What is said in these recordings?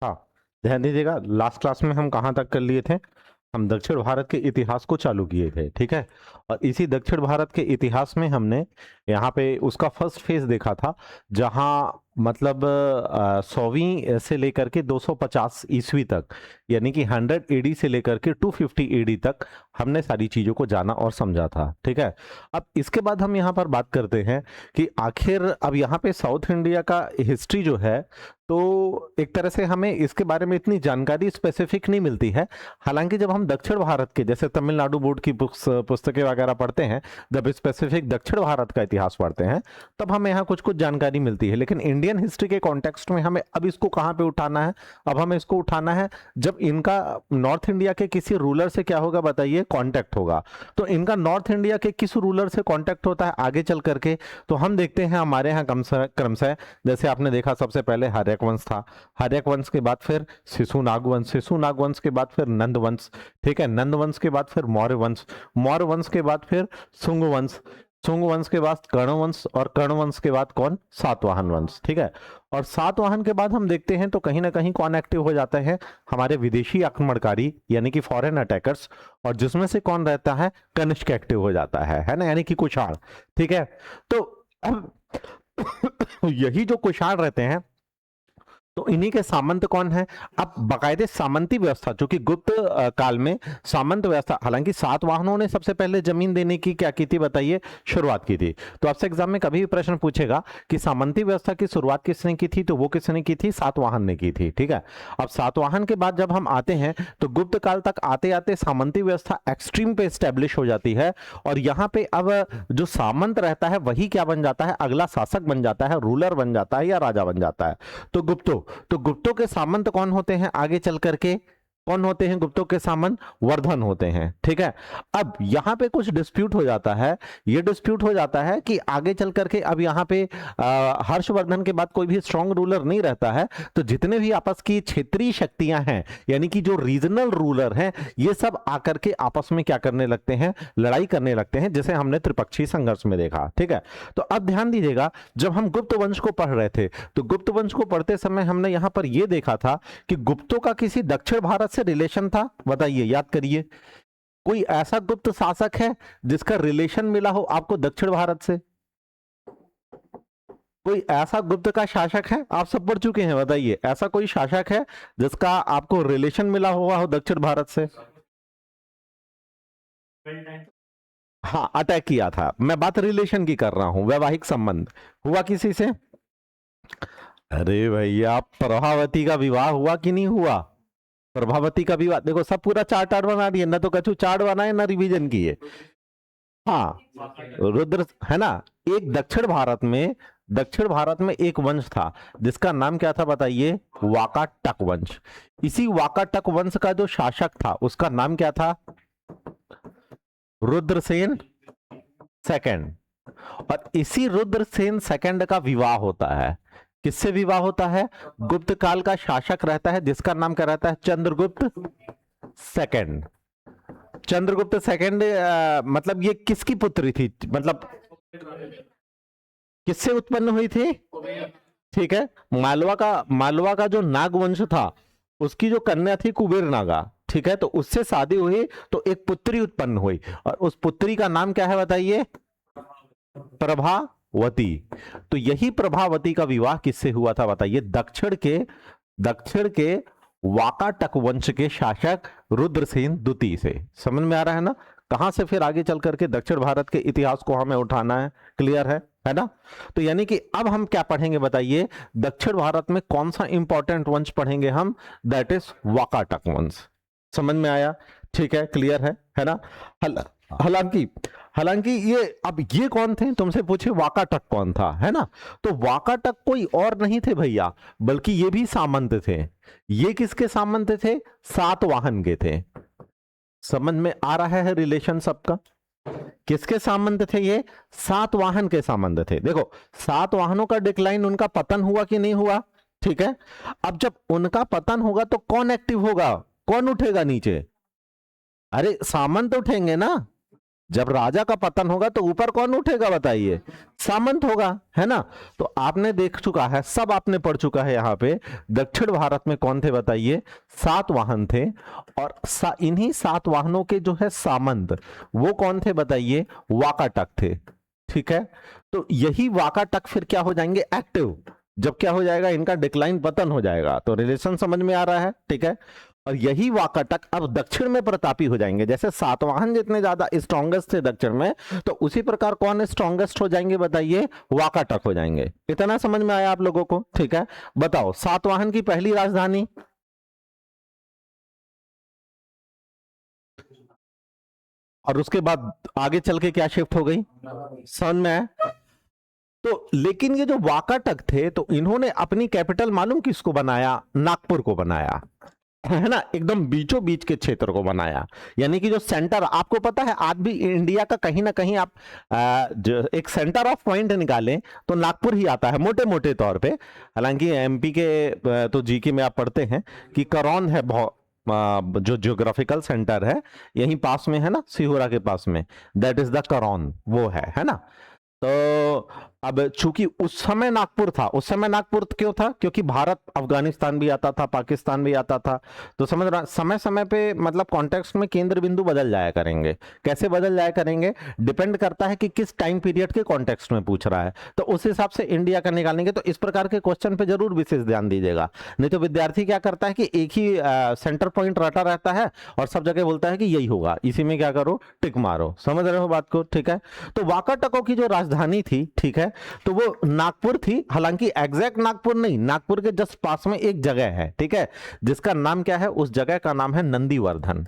हाँ, ध्यान दीजिएगा, लास्ट क्लास में हम कहाँ तक कर लिए थे? हम दक्षिण भारत के इतिहास को चालू किए थे, ठीक है। और इसी दक्षिण भारत के इतिहास में हमने यहाँ पे उसका फर्स्ट फेज देखा था, जहाँ मतलब 100वीं से लेकर के 250 ईस्वी तक, यानी कि 100 एडी से लेकर के 250 एडी तक हमने सारी चीजों को जाना और समझा था, ठीक है। अब इसके बाद हम यहाँ पर बात करते हैं कि आखिर अब यहाँ पे साउथ इंडिया का हिस्ट्री जो है, तो एक तरह से हमें इसके बारे में इतनी जानकारी स्पेसिफिक नहीं मिलती है। हालांकि जब हम दक्षिण भारत के, जैसे तमिलनाडु बोर्ड की पुस्तकें वगैरह पढ़ते हैं, जब स्पेसिफिक दक्षिण भारत का इतिहास पढ़ते हैं, तब हमें यहाँ कुछ कुछ जानकारी मिलती है। लेकिन इंडियन हिस्ट्री के कॉन्टेक्स्ट में हमें अब इसको कहाँ पे उठाना है? अब हमें इसको उठाना है जब इनका नॉर्थ इंडिया के किसी रूलर से क्या होगा बताइए? कॉन्टेक्ट होगा। तो इनका नॉर्थ इंडिया के किस रूलर से कॉन्टेक्ट होता है आगे चल करके? तो हम देखते हैं हमारे यहाँ क्रमशः, जैसे आपने देखा सबसे पहले हर्यक वंश था, हर्यक वंश के बाद फिर शिशुनाग वंश, शिशुनाग वंश के बाद फिर नंद वंश, ठीक है, नंद वंश के बाद फिर मौर्य वंश, मौर्य वंश के बाद फिर शुंग वंश, शुंग वंश के बाद कर्ण वंश, और कर्ण वंश के बाद कौन? सातवाहन वंश, ठीक है। और सातवाहन के बाद हम देखते हैं तो कहीं ना कहीं कौन एक्टिव हो जाते हैं? हमारे विदेशी आक्रमणकारी, यानी कि फॉरेन अटैकर्स, और जिसमें से कौन रहता है? कनिष्क एक्टिव हो जाता है ना, यानी कि कुषाण, ठीक है। तो अब यही जो कुषाण रहते हैं, तो इन्हीं के सामंत कौन है? अब बाकायदे सामंती व्यवस्था, जो कि गुप्त काल में सामंत व्यवस्था, हालांकि सातवाहनों ने सबसे पहले जमीन देने की क्या की थी बताइए? शुरुआत की थी। तो आपसे एग्जाम में कभी भी प्रश्न पूछेगा कि सामंती व्यवस्था की शुरुआत किसने की थी, तो वो किसने की थी? सातवाहन ने की थी, ठीक है। अब सातवाहन के बाद जब हम आते हैं तो गुप्त काल तक आते आते सामंती व्यवस्था एक्सट्रीम पे स्टेब्लिश हो जाती है, और यहाँ पे अब जो सामंत रहता है वही क्या बन जाता है? अगला शासक बन जाता है, रूलर बन जाता है, या राजा बन जाता है। तो गुप्तों के सामंत कौन होते हैं आगे चल करके? कौन होते हैं गुप्तों के सामंत? वर्धन होते हैं, ठीक है। अब यहां पे कुछ डिस्प्यूट हो जाता है, ये डिस्प्यूट हो जाता है कि आगे चल करके अब यहां पे हर्षवर्धन के बाद कोई भी स्ट्रांग रूलर नहीं रहता है, तो जितने भी आपस की क्षेत्रीय शक्तियां हैं, यानी कि जो रीजनल रूलर हैं, ये सब आकर के आपस में क्या करने लगते हैं? लड़ाई करने लगते हैं, जैसे हमने त्रिपक्षीय संघर्ष में देखा, ठीक है। तो अब ध्यान दीजिएगा, जब हम गुप्त वंश को पढ़ रहे थे, तो गुप्त वंश को पढ़ते समय हमने यहां पर यह देखा था कि गुप्तों का किसी दक्षिण भारत से रिलेशन था? बताइए, याद करिए, कोई ऐसा गुप्त शासक है जिसका रिलेशन मिला हो आपको दक्षिण भारत से? कोई ऐसा गुप्त का शासक है? आप सब पढ़ चुके हैं, बताइए, ऐसा कोई शासक है जिसका आपको रिलेशन मिला हुआ हो दक्षिण भारत से? हाँ, अटैक किया था। मैं बात रिलेशन की कर रहा हूं, वैवाहिक संबंध हुआ किसी से? अरे भैया, प्रभावती का विवाह हुआ कि नहीं हुआ? प्रभावती का विवाह, देखो सब पूरा चार्ट आर्ट बना दिए ना, तो कछु चार्ट बनाए ना रिवीजन किए। हाँ, रुद्र है ना। एक दक्षिण भारत में एक वंश था जिसका नाम क्या था बताइए? वाकाटक वंश। इसी वाकाटक वंश का जो शासक था उसका नाम क्या था? रुद्रसेन सेकंड। और इसी रुद्रसेन सेकंड का विवाह होता है। किससे विवाह होता है? गुप्त काल का शासक रहता है जिसका नाम क्या रहता है? चंद्रगुप्त सेकंड। चंद्रगुप्त सेकंड, मतलब ये किसकी पुत्री थी? मतलब किससे उत्पन्न हुई थी? ठीक है, मालवा का जो नागवंश था, उसकी जो कन्या थी कुबेर नागा, ठीक है, तो उससे शादी हुई, तो एक पुत्री उत्पन्न हुई, और उस पुत्री का नाम क्या है बताइए? प्रभावती। तो यही प्रभावती का विवाह किससे हुआ था बताइए? दक्षिण के वाकाटक वंश के शासक रुद्रसेन द्वितीय से। समझ में आ रहा है ना? कहां से फिर आगे चल करके दक्षिण भारत के इतिहास को हमें उठाना है। क्लियर है ना? तो यानी कि अब हम क्या पढ़ेंगे बताइए? दक्षिण भारत में कौन सा इंपॉर्टेंट वंश पढ़ेंगे हम? दैट इज वाकाटक वंश। समझ में आया? ठीक है, क्लियर है ना? हालांकि हालांकि ये कौन थे? तुमसे पूछे वाकाटक कौन था, है ना? तो वाकाटक कोई और नहीं थे भैया, बल्कि ये भी सामंत थे। ये किसके सामंत थे? सातवाहन के थे। समझ में आ रहा है रिलेशन सबका? किसके सामंत थे ये? सातवाहन के सामंत थे। देखो, सातवाहनों का डिक्लाइन, उनका पतन हुआ कि नहीं हुआ? ठीक है, अब जब उनका पतन होगा तो कौन एक्टिव होगा? कौन उठेगा नीचे? अरे सामंत उठेंगे ना। जब राजा का पतन होगा तो ऊपर कौन उठेगा बताइए, सामंत होगा, है ना। तो आपने देख चुका है, सब आपने पढ़ चुका है यहाँ पे दक्षिण भारत में कौन थे बताइए, 7 वाहन थे। और इन्हीं 7 वाहनों के जो है सामंत वो कौन थे बताइए, वाकाटक थे, ठीक है। तो यही वाकाटक फिर क्या हो जाएंगे, एक्टिव। जब क्या हो जाएगा, इनका डिक्लाइन, पतन हो जाएगा। तो रिलेशन समझ में आ रहा है, ठीक है। और यही वाकाटक अब दक्षिण में प्रतापी हो जाएंगे। जैसे सातवाहन जितने ज्यादा स्ट्रॉन्गेस्ट थे दक्षिण में, तो उसी प्रकार कौन स्ट्रॉन्गेस्ट हो जाएंगे बताइए, वाकाटक हो जाएंगे। इतना समझ में आया आप लोगों को, ठीक है। बताओ सातवाहन की पहली राजधानी, और उसके बाद आगे चल के क्या शिफ्ट हो गई, समझ में आया। तो लेकिन ये जो वाकाटक थे, तो इन्होंने अपनी कैपिटल मालूम किसको बनाया, नागपुर को बनाया, है ना, एकदम बीचों बीच के क्षेत्र को बनाया। यानी कि जो सेंटर, आपको पता है आज भी इंडिया का कहीं ना कहीं आप जो एक सेंटर ऑफ पॉइंट निकालें तो नागपुर ही आता है मोटे मोटे तौर पे। हालांकि एमपी के तो जीके में आप पढ़ते हैं कि करौन है बहुत, जो ज्योग्राफिकल सेंटर है यहीं पास में है ना, सिहोरा के पास में, दैट इज द करौन, वो है ना। तो अब चूंकि उस समय नागपुर था, उस समय नागपुर क्यों था, क्योंकि भारत अफगानिस्तान भी आता था, पाकिस्तान भी आता था। तो समझ रहा, समय समय पे मतलब कॉन्टेक्स्ट में केंद्र बिंदु बदल जाया करेंगे। कैसे बदल जाया करेंगे, डिपेंड करता है कि किस टाइम पीरियड के कॉन्टेक्स्ट में पूछ रहा है, तो उस हिसाब से इंडिया का निकालेंगे। तो इस प्रकार के क्वेश्चन पे जरूर विशेष ध्यान दीजिएगा, नहीं तो विद्यार्थी क्या करता है कि एक ही सेंटर पॉइंट रटा रहता है और सब जगह बोलता है कि यही होगा, इसी में क्या करो, टिक मारो। समझ रहे हो बात को, ठीक है। तो वाकाटकों की जो राजधानी थी, ठीक है, तो वो नागपुर थी। हालांकि एग्जैक्ट नागपुर नहीं, नागपुर के जस्ट पास में एक जगह है, ठीक है, जिसका नाम क्या है, उस जगह का नाम है नंदीवर्धन।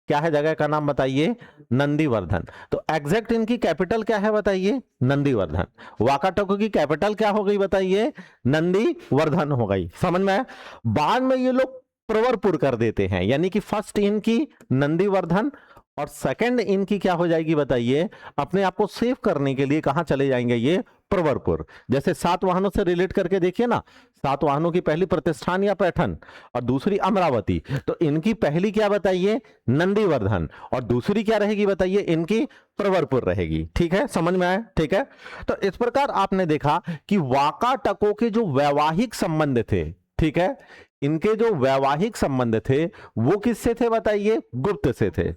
क्या है जगह का नाम बताइए, नंदीवर्धन। तो एग्जैक्ट इनकी कैपिटल क्या है बताइए, नंदीवर्धन। वाकाटकों की कैपिटल क्या हो गई बताइए, नंदीवर्धन हो गई। समझ में आया। बाद में ये लोग प्रवरपुर कर देते हैं, यानी कि फर्स्ट इनकी नंदीवर्धन और सेकंड इनकी क्या हो जाएगी बताइए, अपने आप को सेव करने के लिए कहां चले जाएंगे ये, प्रवरपुर। जैसे 7 वाहनों से रिलेट करके देखिए ना, 7 वाहनों की पहली प्रतिष्ठान या पैठन और दूसरी अमरावती, तो इनकी पहली क्या बताइए, नंदीवर्धन, और दूसरी क्या रहेगी बताइए, इनकी प्रवरपुर रहेगी। ठीक है, समझ में आया, ठीक है। तो इस प्रकार आपने देखा कि वाकाटकों के जो वैवाहिक संबंध थे, ठीक है, इनके जो वैवाहिक संबंध थे वो किससे थे बताइए, गुप्त से थे।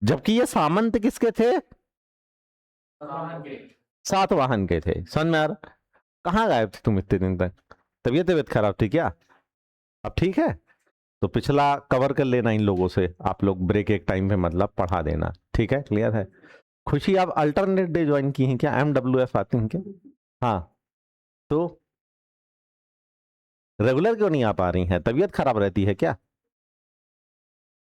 जबकि ये सामंत किसके थे, सातवाहन के थे। समझ में आ रहा। कहाँ गायब थे तुम इतने दिन तक, तबीयत खराब थी क्या, अब ठीक है। तो पिछला कवर कर लेना इन लोगों से, आप लोग ब्रेक एक टाइम पे मतलब पढ़ा देना, ठीक है, क्लियर है। खुशी आप अल्टरनेट डे ज्वाइन की हैं क्या, MWF आती हैं क्या, हाँ। तो रेगुलर क्यों नहीं आ पा रही हैं, तबीयत खराब रहती है क्या,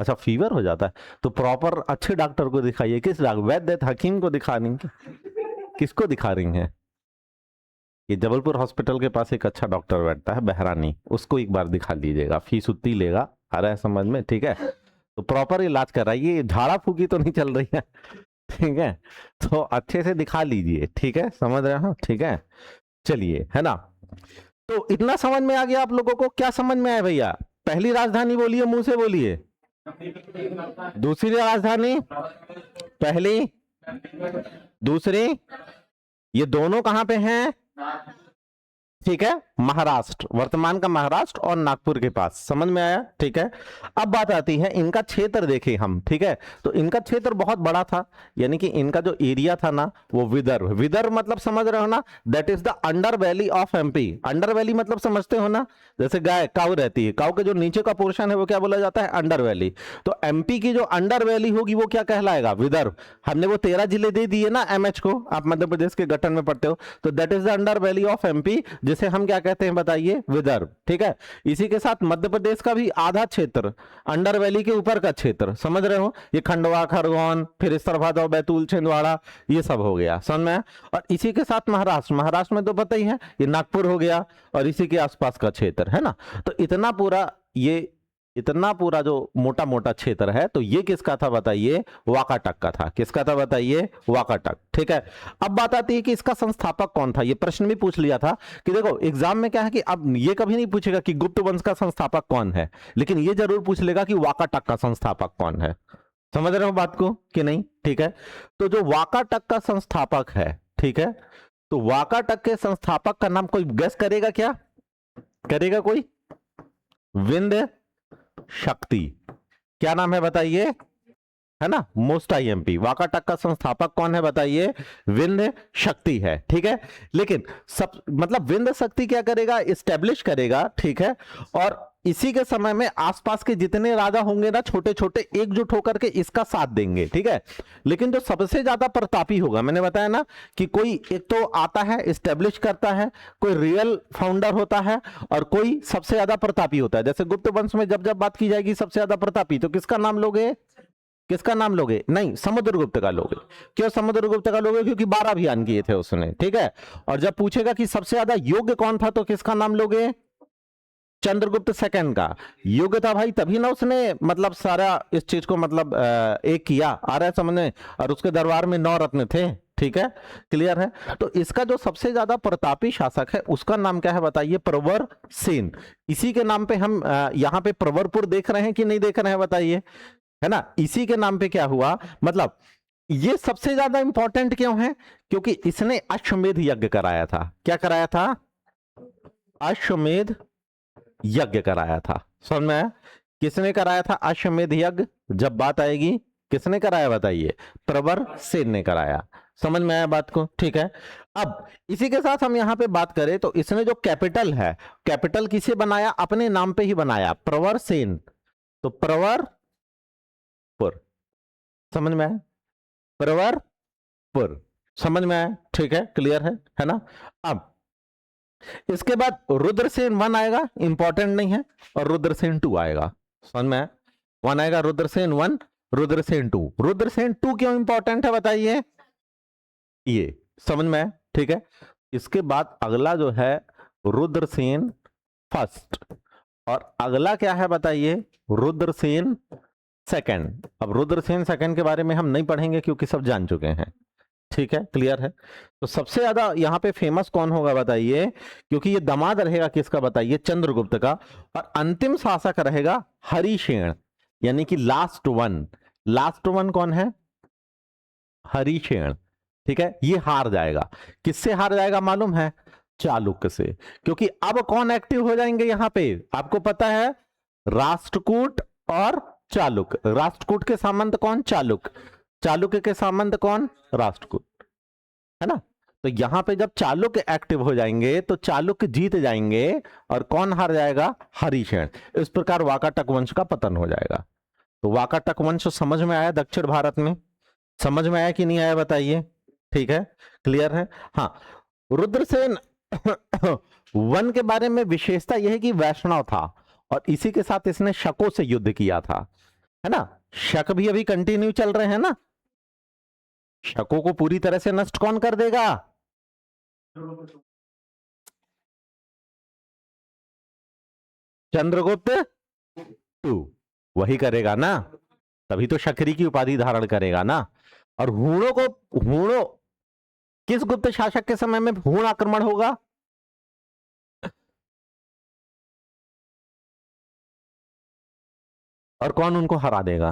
अच्छा फीवर हो जाता है, तो प्रॉपर अच्छे डॉक्टर को दिखाइए। किस डॉक्टर, वैद्य हकीम को दिखा रही हैं, किसको दिखा रही हैं। ये जबलपुर हॉस्पिटल के पास एक अच्छा डॉक्टर बैठता है बहरानी, उसको एक बार दिखा लीजिएगा, फीस उतनी लेगा, आ रहा है समझ में, ठीक है। तो प्रॉपर इलाज कराइए, झाड़ा फूकी तो नहीं चल रही है, ठीक है, तो अच्छे से दिखा लीजिए, ठीक है, समझ रहे हो, ठीक है। चलिए, है ना। तो इतना समझ में आ गया आप लोगों को, क्या समझ में आया भैया, पहली राजधानी बोलिए, मुंह से बोलिए, दूसरी राजधानी, पहली, दूसरी, ये दोनों कहां पे हैं, ठीक है, महाराष्ट्र, वर्तमान का महाराष्ट्र और नागपुर के पास। समझ में आया, ठीक है। अब बात आती है इनका क्षेत्र देखें हम, ठीक है। तो इनका क्षेत्र बहुत बड़ा था, यानी कि इनका जो एरिया था ना वो विदर्भ, विदर्भ मतलब समझ रहे हो ना, that is the under valley of MP. Under valley मतलब समझते हो ना, जैसे गाय काऊ रहती है, काऊ के जो नीचे का पोर्शन है वो क्या बोला जाता है, अंडर वैली। तो एमपी की जो अंडर वैली होगी वो क्या कहलाएगा, विदर्भ। हमने वो 13 जिले दे दिए ना एमएच को, आप मध्य प्रदेश के गठन में पढ़ते हो, तो that is the under valley of MP, जिसे हम क्या कहते हैं बताइए, विदर्भ, ठीक है। इसी के साथ मध्य प्रदेश का भी आधा क्षेत्र अंडर वैली के ऊपर का क्षेत्र, समझ रहे हो, ये खंडवा, खरगोन, फिर इस तरफ भादौ, बैतूल, छिंदवाड़ा, ये सब हो गया, समझ में। और इसी के साथ महाराष्ट्र, महाराष्ट्र में तो पता ही है, ये नागपुर हो गया और इसी के आसपास का क्षेत्र, है ना। तो इतना पूरा, ये इतना पूरा जो मोटा मोटा क्षेत्र है, तो ये किसका था बताइए, वाकाटक का था। किसका था बताइए, वाकाटक, ठीक है। अब बात आती है कि इसका संस्थापक कौन था, ये प्रश्न भी पूछ लिया था कि देखो एग्जाम में क्या है कि अब ये कभी नहीं पूछेगा कि गुप्त वंश का संस्थापक कौन है, लेकिन ये जरूर पूछ लेगा कि वाकाटक का संस्थापक कौन है। समझ रहे हो बात को कि नहीं? ठीक है, तो जो वाकाटक का संस्थापक है, ठीक है, तो वाकाटक के संस्थापक का नाम कोई गेस करेगा क्या? करेगा कोई? विंध्य शक्ति। क्या नाम है बताइए? है ना, मोस्ट आईएमपी। वाकाटक का संस्थापक कौन है बताइए? विंध्य शक्ति है, ठीक है। लेकिन सब मतलब विंध्य शक्ति क्या करेगा? इस्टेब्लिश करेगा, ठीक है, और इसी के समय में आसपास के जितने राजा होंगे ना, छोटे छोटे, एकजुट होकर के इसका साथ देंगे, ठीक है। लेकिन जो सबसे ज्यादा प्रतापी होगा, मैंने बताया ना कि कोई एक तो आता है, इस्टेब्लिश करता है, कोई रियल फाउंडर होता है, और कोई सबसे ज्यादा प्रतापी होता है। जैसे गुप्त वंश में जब जब बात की जाएगी सबसे ज्यादा प्रतापी, तो किसका नाम लोगे? किसका नाम लोगे? नहीं, समुद्रगुप्त का लोगे। क्यों समुद्रगुप्त का लोगे? क्योंकि 12 अभियान किए थे उसने, ठीक है। और जब पूछेगा कि सबसे ज्यादा योग्य कौन था, तो किसका नाम लोगे? चंद्रगुप्त सेकंड का। योग्य था भाई, तभी ना उसने मतलब सारा इस चीज को मतलब एक किया, आ रहा है समझने। और उसके दरबार में 9 रत्न थे, ठीक है, क्लियर है। तो इसका जो सबसे ज्यादा प्रतापी शासक है उसका नाम क्या है बताइए? प्रवर सेन। इसी के नाम पे हम यहाँ पे प्रवरपुर देख रहे हैं कि नहीं देख रहे हैं बताइए, है ना। इसी के नाम पे क्या हुआ, मतलब ये सबसे ज्यादा इंपॉर्टेंट क्यों है? क्योंकि इसने अश्वमेध यज्ञ कराया था। क्या कराया था? अश्वमेध यज्ञ कराया था। समझ में आया? किसने कराया था अश्वमेध यज्ञ? जब बात आएगी किसने कराया बताइए? प्रवर सेन ने कराया। समझ में आया बात को? ठीक है। अब इसी के साथ हम यहां पे बात करें तो इसने जो कैपिटल है, कैपिटल किसे बनाया? अपने नाम पे ही बनाया, प्रवर सेन। तो प्रवरपुर। समझ में आया? प्रवरपुर। समझ में आया? ठीक है, क्लियर है ना। अब इसके बाद रुद्रसेन 1 आएगा, इंपॉर्टेंट नहीं है, और रुद्रसेन 2 आएगा। समझ में? 1 आएगा रुद्रसेन 1, रुद्रसेन 2। रुद्रसेन 2 क्यों इंपॉर्टेंट है बताइए? ये समझ में? ठीक है। इसके बाद अगला जो है रुद्रसेन फर्स्ट, और अगला क्या है बताइए? रुद्रसेन सेकंड। अब रुद्रसेन सेकंड के बारे में हम नहीं पढ़ेंगे क्योंकि सब जान चुके हैं, ठीक है, क्लियर है। तो सबसे ज्यादा यहां पे फेमस कौन होगा बताइए? क्योंकि ये दामाद रहेगा किसका बताइए? चंद्रगुप्त का। और अंतिम शासक रहेगा हरिशेन, यानी कि लास्ट वन। लास्ट वन कौन है? हरिशेन, ठीक है। ये हार जाएगा। किससे हार जाएगा मालूम है? चालुक्य से। क्योंकि अब कौन एक्टिव हो जाएंगे यहां पे आपको पता है? राष्ट्रकूट और चालुक्य। राष्ट्रकूट के सामंत कौन? चालुक्य। चालुक्य के सामंत कौन? राष्ट्रकूट, है ना। तो यहां पे जब चालुक्य एक्टिव हो जाएंगे तो चालुक्य जीत जाएंगे, और कौन हार जाएगा? हरिशेन। इस प्रकार वाकाटक वंश का पतन हो जाएगा। तो वाकाटक वंश समझ में आया? दक्षिण भारत में समझ में आया कि नहीं आया बताइए? ठीक है, क्लियर है। हाँ, रुद्रसेन 1 के बारे में विशेषता यह है कि वैष्णव था, और इसी के साथ इसने शकों से युद्ध किया था, है ना। शक भी अभी कंटिन्यू चल रहे हैं ना। शकों को पूरी तरह से नष्ट कौन कर देगा? चंद्रगुप्त 2 वही करेगा ना, तभी तो शकरी की उपाधि धारण करेगा ना। और हूणों किस गुप्त शासक के समय में हूण आक्रमण होगा? और कौन उनको हरा देगा?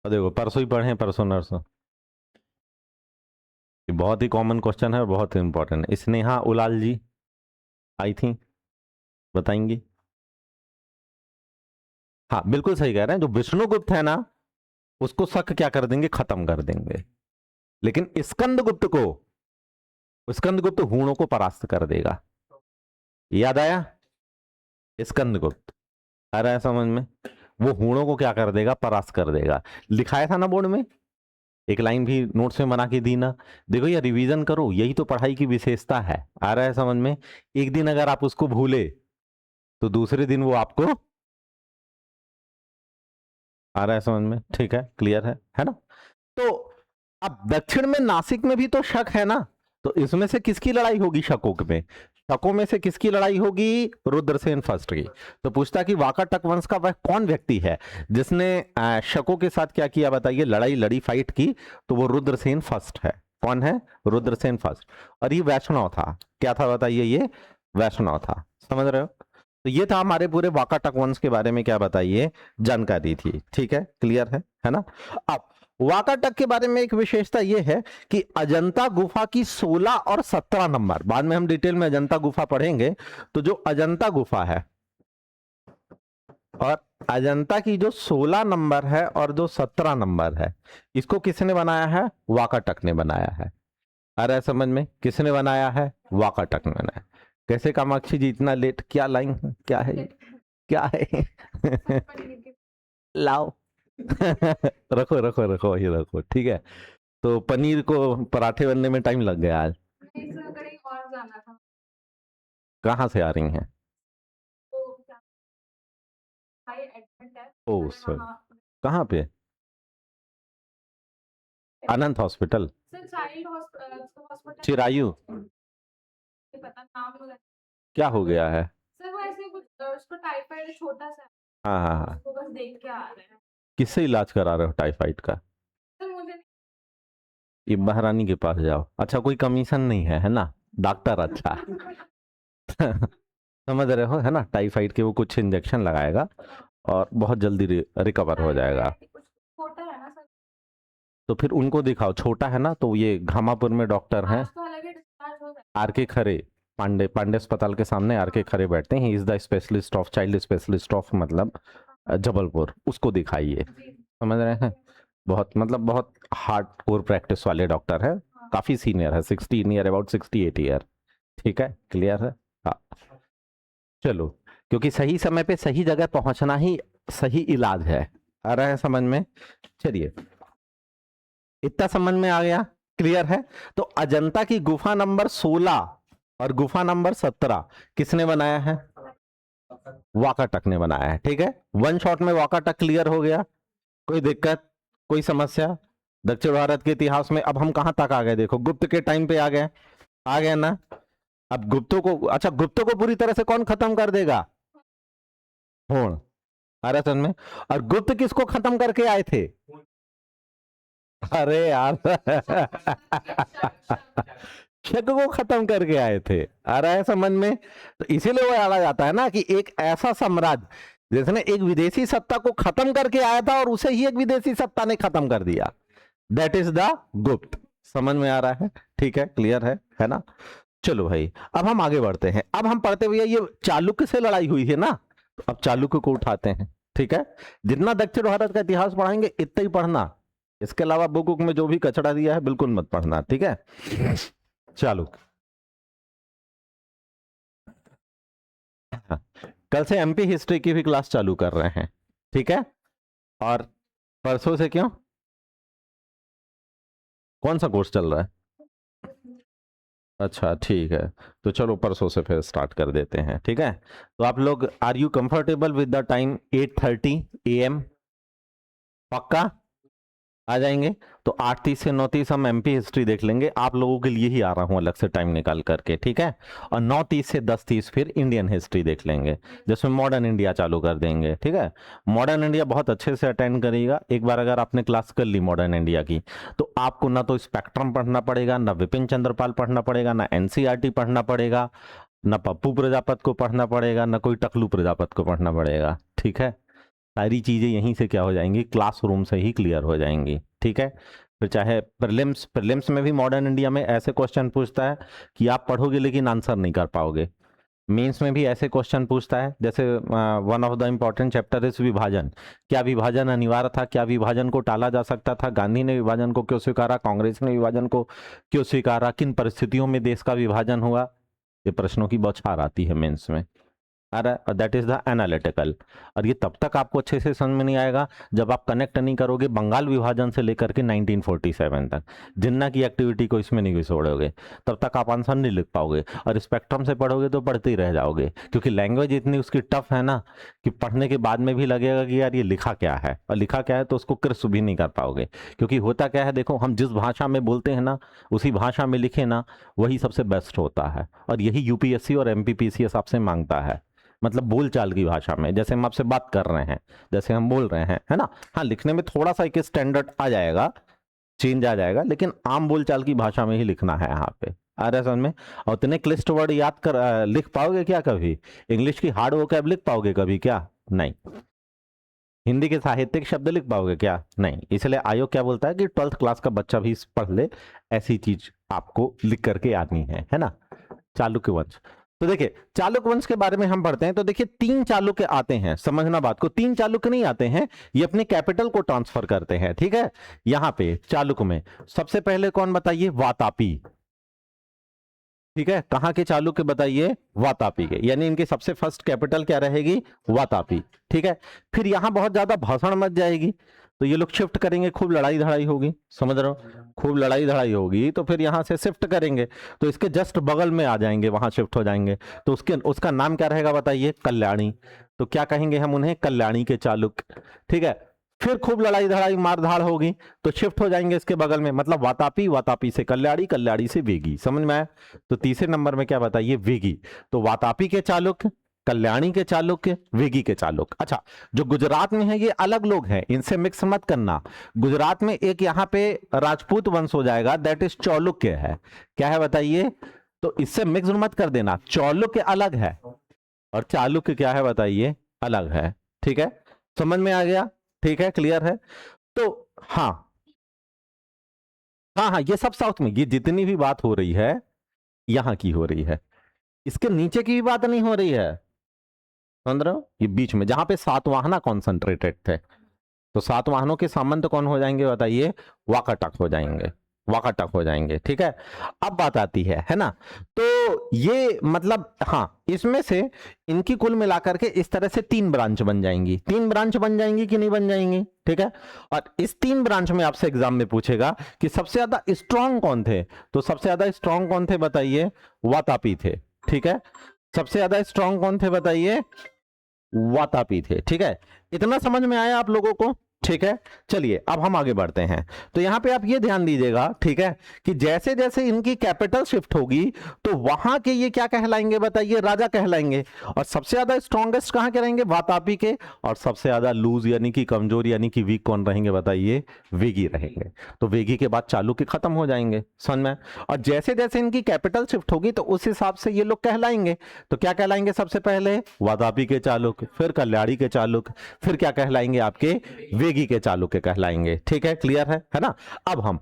और देखो परसों ही पढ़े, परसों नरसों। ये बहुत ही कॉमन क्वेश्चन है और बहुत ही इंपॉर्टेंट है। स्नेहा उलाल जी आई थी, बताएंगी। हाँ बिल्कुल सही कह रहे हैं, जो विष्णुगुप्त है ना उसको शक क्या कर देंगे? खत्म कर देंगे। लेकिन स्कंदगुप्त हूणों को परास्त कर देगा। याद आया? स्कंदगुप्त आ रहा है समझ में? वो हूणों को क्या कर देगा? परास्त कर देगा। लिखाया था ना बोर्ड में, एक लाइन भी नोट्स में बना के दी ना। देखो ये रिवीजन करो, यही तो पढ़ाई की विशेषता है। आ रहा है समझ में? एक दिन अगर आप उसको भूले तो दूसरे दिन वो आपको आ रहा है समझ में? ठीक है, क्लियर है ना। तो अब दक्षिण में नासिक में भी तो शक है ना, तो इसमें से किसकी लड़ाई होगी? शकों में। शकों में से किसकी लड़ाई होगी? रुद्रसेन फर्स्ट की। तो पूछता कि वाकाटक वंश का वह कौन व्यक्ति है जिसने शकों के साथ क्या किया बताइए? लड़ाई लड़ी, फाइट की। तो वो रुद्रसेन फर्स्ट है। कौन है? रुद्रसेन फर्स्ट। और ये वैष्णव था। क्या था बताइए? ये वैष्णव था। समझ रहे हो? तो ये था हमारे पूरे वाकाटक वंश के बारे में क्या बताइए जानकारी थी। ठीक है, क्लियर है ना। अब वाकाटक के बारे में एक विशेषता ये है कि अजंता गुफा की 16 और 17 नंबर, बाद में हम डिटेल में अजंता गुफा पढ़ेंगे, तो जो अजंता गुफा है और अजंता की जो 16 नंबर है और जो 17 नंबर है, इसको किसने बनाया है? वाकाटक ने बनाया है। आ रहा है समझ में? किसने बनाया है? वाकाटक ने बनाया। कैसे कामाक्षी जी इतना लेट? क्या लाइन, क्या है, क्या है? लाओ। रखो रखो रखो, ये रखो, ठीक है। तो पनीर को पराठे बनने में टाइम लग गया आज। और जाना था। कहाँ से आ रही हैं? तो भाई एडमिट है। ओ सर, कहाँ पे? Anant hospital, sir child hospital Chirayu. पता नाम मुझे। क्या हो गया है? सर वो ऐसे कुछ उसको टाइफाइड छोटा सा, हाँ हाँ हाँ, उसको बस देख के आ रहे हैं। किससे इलाज करा रहे हो टाइफाइड का? सर मुझे ये महारानी के पास जाओ। अच्छा, कोई कमीशन नहीं है ना? डॉक्टर अच्छा। समझ रहे हो, है ना? टाइफाइड के वो कुछ इंजेक्शन लगाएगा और बहुत जल्दी रिकवर हो जाएगा। छोटा है ना सर। तो फिर उनको दिखाओ, छोटा है ना। तो ये घामापुर में डॉक्टर हैं, आज तो अलग डिस्चार्ज हो गया। आर के खरे, पांडे अस्पताल के सामने आर के खरे बैठते हैं। He is the specialist of, child specialist of मतलब जबलपुर। उसको दिखाइए, समझ रहे हैं? बहुत मतलब बहुत हार्ड कोर प्रैक्टिस वाले डॉक्टर है, काफी सीनियर है, 16 ईयर, अबाउट 68 ईयर। ठीक है, क्लियर है? हाँ, चलो, क्योंकि सही समय पे सही जगह पहुंचना ही सही इलाज है। आ रहा है समझ में? चलिए, इतना समझ में आ गया, क्लियर है? तो अजंता की गुफा नंबर 16 और गुफा नंबर 17 किसने बनाया है? वाकाटक ने बनाया है। ठीक है, वन शॉट में वाकाटक क्लियर हो गया। कोई दिक्कत, कोई समस्या? दक्षिण भारत के इतिहास में अब हम कहां तक आ गए? देखो, गुप्त के टाइम पे आ गए ना। अब गुप्तों को, अच्छा, गुप्तों को पूरी तरह से कौन खत्म कर देगा? होण। आ रहा समझ में? और गुप्त किसको खत्म करके आए थे? अरे यार, शक को खत्म करके आए थे। आ रहा है समझ में? तो इसीलिए वो याद जाता है ना कि एक ऐसा साम्राज्य जिसने एक विदेशी सत्ता को खत्म करके आया था और उसे ही एक विदेशी सत्ता ने खत्म कर दिया, दैट इज द गुप्त। समझ में आ रहा है? ठीक है, क्लियर है ना? चलो भाई, अब हम आगे बढ़ते हैं। अब हम पढ़ते हुए, ये चालुक्य से लड़ाई हुई है ना, तो अब चालुक्य को उठाते हैं। ठीक है, जितना दक्षिण भारत का इतिहास पढ़ाएंगे इतना ही पढ़ना, इसके अलावा बुक में जो भी कचड़ा दिया है बिल्कुल मत पढ़ना। ठीक है, चालुक्य। हाँ, कल से एमपी हिस्ट्री की भी क्लास चालू कर रहे हैं। ठीक है, और परसों से क्यों, कौन सा कोर्स चल रहा है? अच्छा, ठीक है, तो चलो परसों से फिर स्टार्ट कर देते हैं। ठीक है, तो आप लोग, are you comfortable with the time 8:30 AM? पक्का आ जाएंगे? तो 8:30 से 9:30 हम एमपी हिस्ट्री देख लेंगे। आप लोगों के लिए ही आ रहा हूं अलग से टाइम निकाल करके। ठीक है, और 9:30 से 10:30 फिर इंडियन हिस्ट्री देख लेंगे, जिसमें मॉडर्न इंडिया चालू कर देंगे। ठीक है, मॉडर्न इंडिया बहुत अच्छे से अटेंड करिएगा। एक बार अगर आपने क्लास कर ली मॉडर्न इंडिया की, तो आपको ना तो स्पेक्ट्रम पढ़ना पड़ेगा, ना विपिन चंद्रपाल पढ़ना पड़ेगा, ना एनसीईआरटी पढ़ना पड़ेगा, ना पप्पू प्रजापत को पढ़ना पड़ेगा, ना कोई टकलू प्रजापत को पढ़ना पड़ेगा। ठीक है, सारी चीजें यहीं से क्या हो जाएंगी, क्लासरूम से ही क्लियर हो जाएंगी। ठीक है, फिर चाहे प्रीलिम्स में भी मॉडर्न इंडिया में ऐसे क्वेश्चन पूछता है कि आप पढ़ोगे लेकिन आंसर नहीं कर पाओगे। मेंस में भी ऐसे क्वेश्चन पूछता है, जैसे one of the important chapter is विभाजन। क्या विभाजन अनिवार्य था? क्या विभाजन को टाला जा सकता था? गांधी ने विभाजन को क्यों स्वीकारा? कांग्रेस ने विभाजन को क्यों स्वीकारा? किन परिस्थितियों में देश का विभाजन हुआ? ये प्रश्नों की बौछार आती है मेंस में। आ रहा है, और दैट इज द एनालिटिकल। और ये तब तक आपको अच्छे से समझ में नहीं आएगा जब आप कनेक्ट नहीं करोगे बंगाल विभाजन से लेकर के 1947 तक, जिन्ना की एक्टिविटी को इसमें नहीं घुसोड़ोगे, तब तक आप आंसर नहीं लिख पाओगे। और स्पेक्ट्रम से पढ़ोगे तो पढ़ते ही रह जाओगे, क्योंकि लैंग्वेज इतनी उसकी टफ है ना कि पढ़ने के बाद में भी लगेगा कि यार ये लिखा क्या है, और लिखा क्या है तो उसको क्रिस्प भी नहीं कर पाओगे। क्योंकि होता क्या है, देखो, हम जिस भाषा में बोलते हैं ना, उसी भाषा में लिखे ना, वही सबसे बेस्ट होता है। और यही यूपीएससी और एमपीपीसीएस आपसे मांगता है, मतलब बोलचाल की भाषा में, जैसे हम आपसे बात कर रहे हैं, जैसे हम बोल रहे हैं, है ना? हाँ, लिखने में थोड़ा सा एक स्टैंडर्ड आ जाएगा, चेंज आ जाएगा, लेकिन आम बोलचाल की भाषा में ही लिखना है यहाँ पे। आ रहा है समझ में? और उतने क्लिष्ट वर्ड याद कर लिख पाओगे क्या कभी? इंग्लिश की हार्ड वोकैब लिख पाओगे कभी क्या? नहीं। हिंदी के साहित्यिक शब्द लिख पाओगे क्या? नहीं। इसलिए आयोग क्या बोलता है कि 12th क्लास का बच्चा भी पढ़ ले, ऐसी चीज आपको लिख करके आनी है ना? चालुक्य वंश। तो देखिए चालुक्य वंश के बारे में हम पढ़ते हैं तो देखिए 3 चालुक्य आते हैं, समझना बात को। 3 चालुक्य नहीं आते हैं, ये अपने कैपिटल को ट्रांसफर करते हैं, ठीक है? यहां पे चालुक्य में सबसे पहले कौन बताइए? वातापी। ठीक है, कहां के चालुक्य बताइए? वातापी के, यानी इनकी सबसे फर्स्ट कैपिटल क्या रहेगी? वातापी। ठीक है, फिर यहां बहुत ज्यादा भाषण मच जाएगी तो ये लोग शिफ्ट करेंगे, खूब लड़ाई धड़ाई होगी, समझ रहे हो? खूब लड़ाई धड़ाई होगी तो फिर यहां से शिफ्ट करेंगे तो इसके जस्ट बगल में आ जाएंगे, वहां शिफ्ट हो जाएंगे तो उसका नाम क्या रहेगा बताइए? कल्याणी। तो क्या कहेंगे हम उन्हें? कल्याणी के चालुक्य। ठीक है, फिर खूब लड़ाई धड़ाई मारधाड़ होगी तो शिफ्ट हो जाएंगे इसके बगल में, मतलब वातापी, वातापी से कल्याणी, कल्याणी से वेगी। समझ में आया? तो तीसरे नंबर में क्या बताइए? वेगी। तो वातापी के चालुक्य, कल्याणी के चालुक्य, वेगी के चालुक्य। अच्छा, जो गुजरात में है ये अलग लोग हैं, इनसे मिक्स मत करना। गुजरात में एक यहां पे राजपूत वंश हो जाएगा, दैट इज चौलुक्य है। क्या है बताइए? तो इससे मिक्स मत कर देना, चौलुक्य अलग है और चालुक्य क्या है बताइए? अलग है। ठीक है, समझ में आ गया? ठीक है, क्लियर है? तो हाँ हाँ हाँ, ये सब साउथ में, ये जितनी भी बात हो रही है यहां की हो रही है, इसके नीचे की भी बात नहीं हो रही है, समझ रहे हो? ये बीच में जहां पे सातवाहना कॉन्सेंट्रेटेड थे, तो सातवाहनों के सामंत कौन हो जाएंगे बताइए? वाकाटक हो जाएंगे, वाकाटक हो जाएंगे। ठीक है, अब बात आती है ना? तो ये मतलब हाँ, इसमें से इनकी कुल मिलाकर के इस तरह से 3 ब्रांच बन जाएंगी। 3 ब्रांच बन जाएंगी कि नहीं बन जाएंगी? ठीक है, और इस 3 ब्रांच में आपसे एग्जाम में पूछेगा कि सबसे ज्यादा स्ट्रांग कौन थे, तो सबसे ज्यादा स्ट्रांग कौन थे बताइए? वातापी थे। ठीक है, सबसे ज्यादा स्ट्रांग कौन थे बताइए? वातापी थे। ठीक है, इतना समझ में आया आप लोगों को? ठीक है, चलिए अब हम आगे बढ़ते हैं। तो यहां पे आप ये ध्यान दीजिएगा, ठीक है, कि जैसे जैसे इनकी कैपिटल शिफ्ट होगी तो वहां के ये क्या कहलाएंगे बताइए? राजा कहलाएंगे। और सबसे ज्यादा स्ट्रॉन्गेस्ट कहां के रहेंगे? वातापी के। और सबसे ज्यादा लूज यानी कि कमजोर यानी कि वीक कौन रहेंगे बताइए? वेगी रहेंगे। तो वेगी के बाद चालुक्य खत्म हो जाएंगे, समझ में? और जैसे जैसे इनकी कैपिटल शिफ्ट होगी तो उस हिसाब से ये लोग कहलाएंगे। तो क्या कहलाएंगे? सबसे पहले वातापी के चालुक्य, फिर कल्याणी के चालुक्य, फिर क्या कहलाएंगे? आपके वेगी के चालुक्य कहलाएंगे। ठीक है, क्लियर है ना? अब हम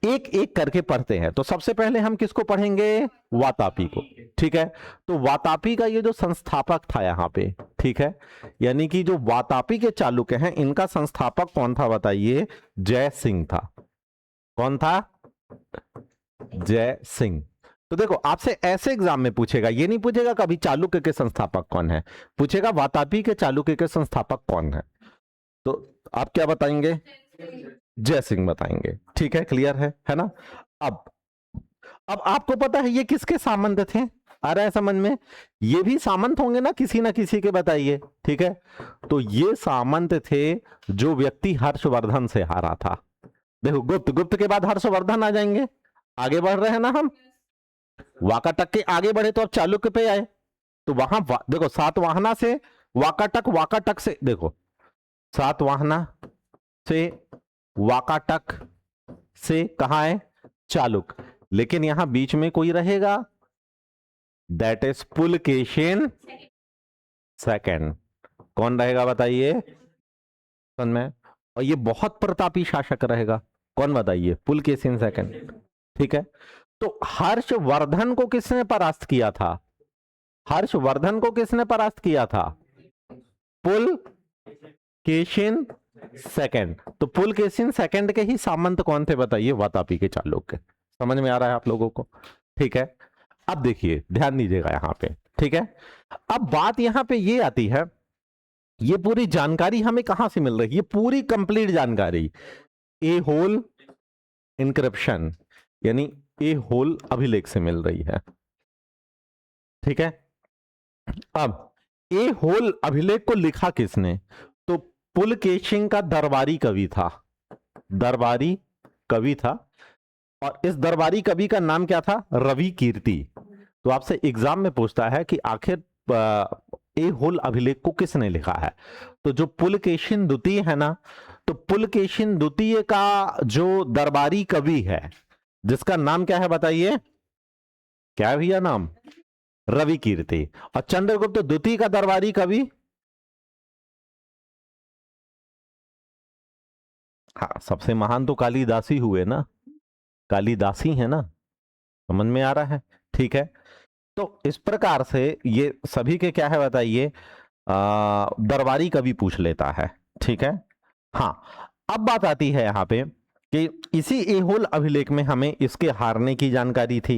एक एक करके पढ़ते हैं। तो सबसे पहले हम किसको पढ़ेंगे? वातापी को। ठीक है, तो वातापी का ये जो संस्थापक था यहां पे, ठीक है, यानी कि जो वातापी के चालुक्य हैं इनका संस्थापक कौन था बताइए? जय सिंह था। कौन था? जय सिंह। तो देखो आपसे ऐसे एग्जाम में पूछेगा, ये नहीं पूछेगा कभी चालुक्य के संस्थापक कौन है, पूछेगा वातापी के चालुक्य के संस्थापक कौन है। तो आप क्या बताएंगे? जय सिंह बताएंगे। ठीक है, क्लियर है ना? अब अब आपको पता है ये किसके सामंत थे? आ रहा है समझ में? ये भी सामंत होंगे ना किसी के, बताइए। ठीक है, तो ये सामंत थे जो व्यक्ति हर्षवर्धन से हारा था। देखो गुप्त के बाद हर्षवर्धन आ जाएंगे। आगे बढ़ रहे हैं ना हम? वाकाटक के आगे बढ़े तो अब चालुक्य पे आए। तो वहां देखो सातवाहना से वाकाटक, वाकाटक से देखो सातवाहना से वाकाटक से कहां है? चालुक्य। लेकिन यहां बीच में कोई रहेगा, दैट इज पुलकेशिन सेकंड। कौन रहेगा बताइए? समझ में? और ये बहुत प्रतापी शासक रहेगा। कौन बताइए? पुलकेशिन सेकंड। ठीक है, तो हर्षवर्धन को किसने परास्त किया था? हर्षवर्धन को किसने परास्त किया था? पुलकेशिन सेकंड। तो पुलकेशिन सेकंड के ही सामंत कौन थे बताइए? वातापी के चालुक्य। समझ में आ रहा है आप लोगों को? ठीक है, अब देखिए ध्यान दीजिएगा यहां पे। ठीक है, अब बात यहां पे ये आती है, ये पूरी जानकारी हमें कहां से मिल रही है? ये पूरी कंप्लीट जानकारी ए होल इंक्रिप्शन यानी ए होल अभिलेख से मिल रही है। ठीक है, अब ए होल अभिलेख को लिखा किसने? तो पुलकेशिन का दरबारी कवि था, दरबारी कवि था। और इस दरबारी कवि का नाम क्या था? रवि कीर्ति। तो आपसे एग्जाम में पूछता है कि आखिर ए होल अभिलेख को किसने लिखा है? तो जो पुलकेशिन द्वितीय है ना, तो पुलकेशिन द्वितीय का जो दरबारी कवि है जिसका नाम क्या है बताइए? क्या है भैया नाम? रवि कीर्ति। और चंद्रगुप्त द्वितीय का दरबारी कवि? हाँ, सबसे महान तो कालिदास ही हुए ना, कालिदास ही है ना, समझ में आ रहा है? ठीक है, तो इस प्रकार से ये सभी के क्या है बताइए, दरबारी कवि पूछ लेता है। ठीक है, हाँ। अब बात आती है यहाँ पे कि इसी एहोल अभिलेख में हमें इसके हारने की जानकारी थी,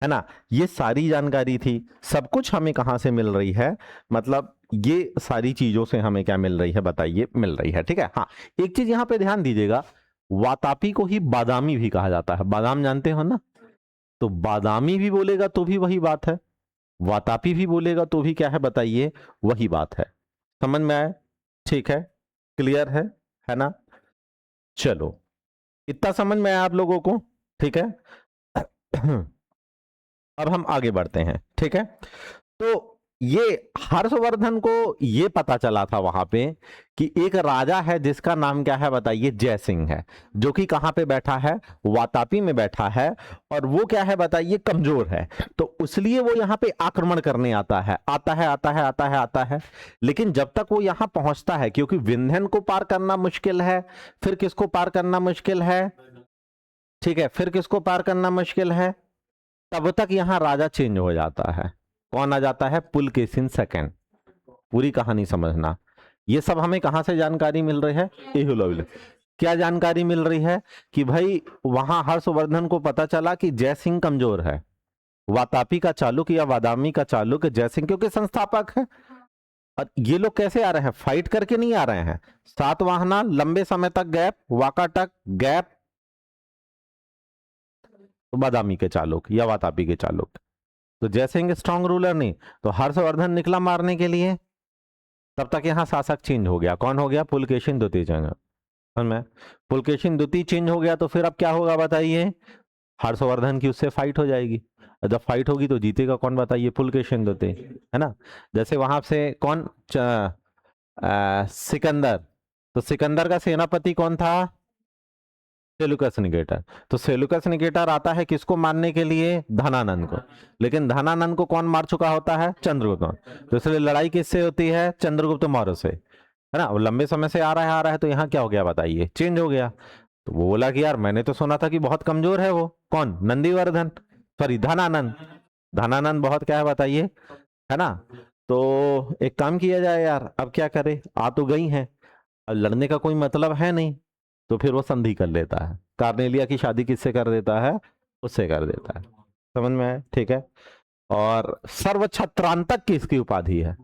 है ना, ये सारी जानकारी थी, सब कुछ हमें कहाँ से मिल रही है, मतलब ये सारी चीजों से हमें क्या मिल रही है बताइए, मिल रही है। ठीक है, हाँ, एक चीज यहाँ पे ध्यान दीजिएगा, वातापी को ही बादामी भी कहा जाता है, बादाम जानते हो ना, तो बादामी भी बोलेगा तो भी वही बात है, वातापी भी बोलेगा तो भी क्या है बताइए, वही बात है। समझ में आया? ठीक है, क्लियर है ना? चलो, इतना समझ में आया आप लोगों को? ठीक है। अब हम आगे बढ़ते हैं। ठीक है, तो ये हर्षवर्धन को ये पता चला था वहां पे कि एक राजा है जिसका नाम क्या है बताइए, जय सिंह है, जो कि कहां पे बैठा है, वातापी में बैठा है, और वो क्या है बताइए, कमजोर है, तो इसलिए वो यहां पे आक्रमण करने आता है। लेकिन जब तक वो यहां पहुंचता है, क्योंकि विंध्यन को पार करना मुश्किल है, फिर किसको पार करना मुश्किल है, ठीक है, फिर किसको पार करना मुश्किल है, तब तक यहां राजा चेंज हो जाता है। कौन आ जाता है? पुलकेशिन सेकंड। पूरी कहानी समझना, ये सब हमें कहां से जानकारी मिल रही है, एहुल अभिलेख। क्या जानकारी मिल रही है कि भाई वहां हर्षवर्धन को पता चला कि जय सिंह कमजोर है, वातापी का चालुक्य या वादामी का चालुक्य जय सिंह क्योंकि संस्थापक है, और ये लोग कैसे आ रहे हैं, फाइट करके नहीं आ रहे हैं, सातवाहना लंबे समय तक गैप, वाकाटक गैप, तो बादामी के चालुक्य या वातापी के चालुक्य, तो जयसिंह स्ट्रांग रूलर नहीं, तो हर्षवर्धन निकला मारने के लिए, तब तक यहां शासक चेंज हो गया। कौन हो गया? पुलकेशिन द्वितीय चेंज। में पुलकेशिन द्वितीय चेंज हो गया, तो फिर अब क्या होगा बताइए, हर्षवर्धन की उससे फाइट हो जाएगी, और जब फाइट होगी तो जीतेगा कौन बताइए, पुलकेशिन द्वितीय, है ना। जैसे वहां से कौन, सिकंदर, तो सिकंदर का सेनापति कौन था, सेलुकस निकेटर, तो सेलुकस निकेटर आता है किसको मारने के लिए, धनानंद को, लेकिन धनानंद को कौन मार चुका होता है, चंद्रगुप्त मौर्य, तो इसलिए लड़ाई किससे होती है, चंद्रगुप्त मौर्य से, है ना, वो लंबे समय से आ रहा है, तो यहाँ क्या हो गया बताइए, चेंज हो गया। तो वो बोला कि यार मैंने तो सुना था कि बहुत कमजोर है वो, कौन, नंदीवर्धन, सॉरी धनानंद, धनानंद बहुत क्या है बताइए, है ना, तो एक काम किया जाए यार, अब क्या करे, आ तो गई है, अब लड़ने का कोई मतलब है नहीं, तो फिर वो संधि कर लेता है, कार्नेलिया की शादी किससे कर देता है, उससे कर देता है। समझ में आया? ठीक है, और सर्वछत्रांतक की इसकी उपाधि है।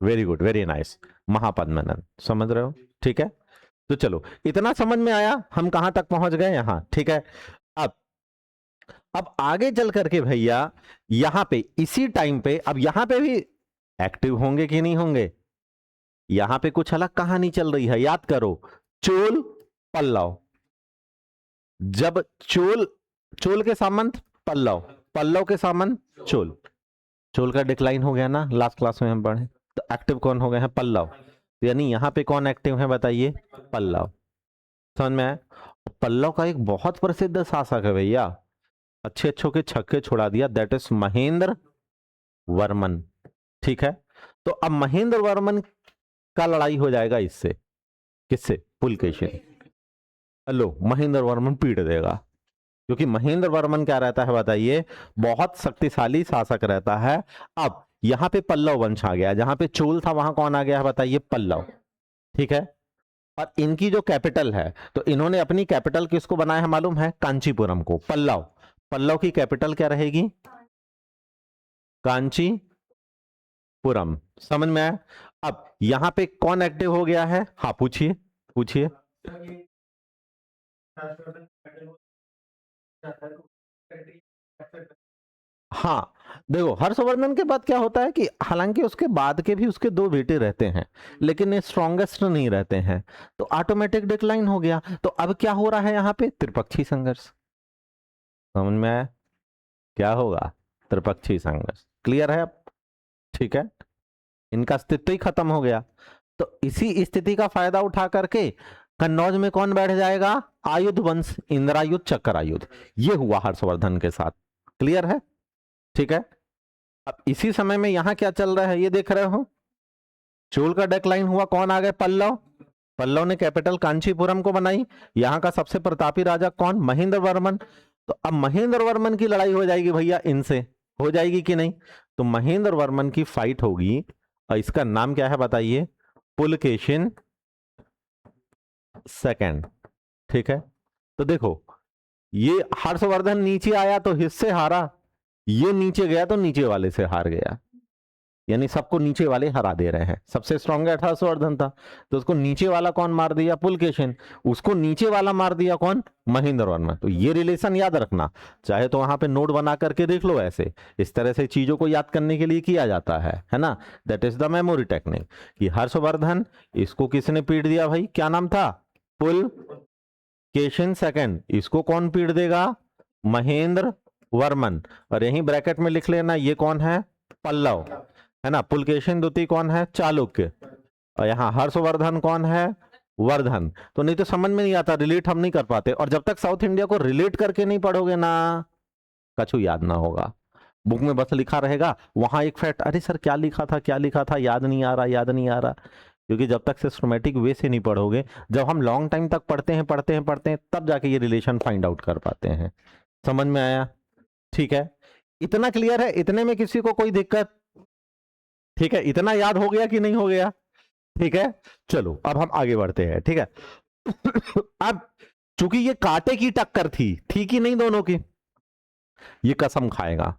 Very good, very nice, Mahapadmananda, समझ रहे हो? ठीक है, तो चलो इतना समझ में आया, हम कहां तक पहुंच गए यहां। ठीक है, अब आगे चल करके भैया यहां पे इसी टाइम पे, अब यहां पे भी एक्टिव होंगे कि नहीं होंगे, यहां पे कुछ अलग कहानी चल रही है, याद करो, चोल पल्लव, जब चोल के सामंत पल्लव, पल्लव के सामंत चोल, चोल का डिक्लाइन हो गया ना, लास्ट क्लास में हम पढ़े, तो एक्टिव कौन हो गए हैं, पल्लव, यानी यहां पे कौन एक्टिव है बताइए, पल्लव। समझ में आया? पल्लव का एक बहुत प्रसिद्ध शासक है भैया, अच्छे अच्छों के छक्के छुड़ा दिया, दैट इज महेंद्र वर्मन। ठीक है, तो अब महेंद्र वर्मन का लड़ाई हो जाएगा इससे, किससे, पुलकेशिन। लो, महेंद्र वर्मन पीट देगा, क्योंकि महेंद्र वर्मन क्या रहता है बताइए, बहुत शक्तिशाली शासक रहता है। अब यहां पे पल्लव वंश आ गया, जहां पे चोल था वहां कौन आ गया है बताइए, पल्लव। ठीक है, और इनकी जो कैपिटल है, तो इन्होंने अपनी कैपिटल किसको बनाया है मालूम है, कांचीपुरम को, पल्लव, पल्लव की कैपिटल क्या रहेगी, कांचीपुरम। समझ में आया? अब यहां पे कौन एक्टिव हो गया है, हाँ पूछिए पूछिए। हाँ, देखो हर्षवर्धन के बाद क्या होता है कि हालांकि उसके बाद के भी उसके दो बेटे रहते हैं, लेकिन ये स्ट्रॉन्गेस्ट नहीं रहते हैं, तो ऑटोमेटिक डिक्लाइन हो गया। तो अब क्या हो रहा है यहाँ पे, त्रिपक्षी संघर्ष। समझ में आया? क्या होगा, त्रिपक्षी संघर्ष। क्लियर है अब? ठीक है, इनका अस्तित्व ही खत्म हो गया, तो इसी स्थिति का फायदा उठा करके कन्नौज में कौन बैठ जाएगा, आयुध वंश, इंद्रायुध चक्रायुध, ये हुआ हर्षवर्धन के साथ। क्लियर है? ठीक है। अब इसी समय में यहां क्या चल रहा है ये देख रहे हो, चोल का डेक्लाइन हुआ, कौन आ गए, पल्लव। पल्लव ने कैपिटल कांचीपुरम को बनाई। यहां का सबसे प्रतापी राजा कौन, महेंद्र वर्मन। तो अब महेंद्र वर्मन की लड़ाई हो जाएगी भैया इनसे, हो जाएगी कि नहीं। तो महेंद्र वर्मन की फाइट होगी और इसका नाम क्या है बताइए, पुलकेशिन सेकंड। ठीक है। तो देखो ये हर्षवर्धन नीचे आया तो हिस्से हारा, ये नीचे गया तो नीचे वाले से हार गया, यानी सबको नीचे वाले हरा दे रहे हैं। सबसे स्ट्रॉन्ग हर्षवर्धन था तो उसको नीचे वाला कौन मार दिया, पुलकेशिन। उसको नीचे वाला मार दिया कौन, महेंद्र वर्मन। तो ये रिलेशन याद रखना, चाहे तो वहां पे नोट बना करके देख लो। ऐसे इस तरह से चीजों को याद करने के लिए किया जाता है ना। That is the memory technique. कि हर्षवर्धन, इसको किसने पीट दिया भाई, क्या नाम था, पुलकेशिन सेकंड। इसको कौन पीट देगा, महेंद्र वर्मन। और यही ब्रैकेट में लिख लेना ये कौन है, पल्लव, है ना। पुलकेशिन द्वितीय कौन है, चालुक्य। और यहाँ हर्षवर्धन कौन है, वर्धन। तो नहीं तो समझ में नहीं आता, रिलेट हम नहीं कर पाते। और जब तक साउथ इंडिया को रिलेट करके नहीं पढ़ोगे ना, कछु याद ना होगा। बुक में बस लिखा रहेगा, वहां एक फैक्ट, अरे सर क्या लिखा था, क्या लिखा था, याद नहीं आ रहा, याद नहीं आ रहा। क्योंकि जब तक सिस्टमेटिक वे से नहीं पढ़ोगे, जब हम लॉन्ग टाइम तक पढ़ते हैं तब जाके ये रिलेशन फाइंड आउट कर पाते हैं। समझ में आया, ठीक है। इतना क्लियर है, इतने में किसी को कोई दिक्कत, ठीक है। इतना याद हो गया कि नहीं हो गया, ठीक है। चलो अब हम आगे बढ़ते हैं, ठीक है। अब चूंकि ये कांटे की टक्कर थी कि नहीं दोनों की, ये कसम खाएगा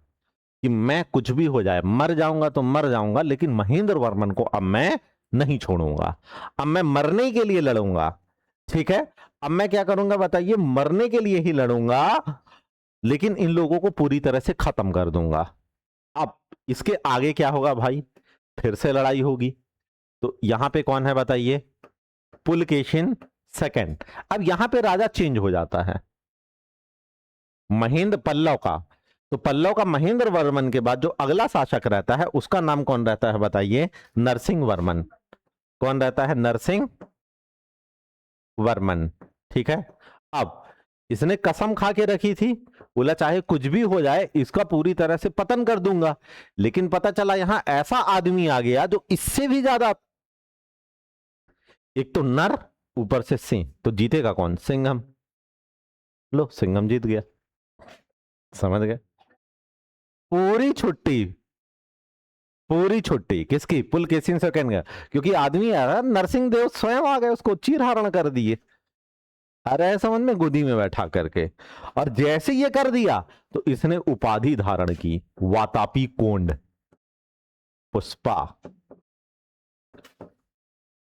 कि मैं कुछ भी हो जाए, मर जाऊंगा तो मर जाऊंगा, लेकिन महेंद्र वर्मन को अब मैं नहीं छोड़ूंगा। अब मैं मरने के लिए लड़ूंगा, ठीक है। अब मैं क्या करूंगा बताइए, मरने के लिए ही लड़ूंगा, लेकिन इन लोगों को पूरी तरह से खत्म कर दूंगा। अब इसके आगे क्या होगा भाई, फिर से लड़ाई होगी। तो यहां पे कौन है बताइए, पुलकेशिन सेकंड। अब यहां पे राजा चेंज हो जाता है, महेंद्र पल्लव का। तो पल्लव का महेंद्र वर्मन के बाद जो अगला शासक रहता है उसका नाम कौन रहता है बताइए, नरसिंह वर्मन। कौन रहता है, नरसिंह वर्मन, ठीक है। अब इसने कसम खा के रखी थी, बोला चाहे कुछ भी हो जाए इसका पूरी तरह से पतन कर दूंगा। लेकिन पता चला यहां ऐसा आदमी आ गया जो इससे भी ज्यादा, एक तो नर ऊपर से सिंह, तो जीतेगा कौन, सिंघम। लो सिंघम जीत गया, समझ गए। पूरी छुट्टी किसकी, पुलकेशिन सेकंड का। क्योंकि आदमी आ रहा, नरसिंह देव स्वयं आ गए, उसको चीर हरण कर दिए, अरे समझ में, गोदी में बैठा करके। और जैसे ये कर दिया तो इसने उपाधि धारण की, वातापी कोंड पुष्पा,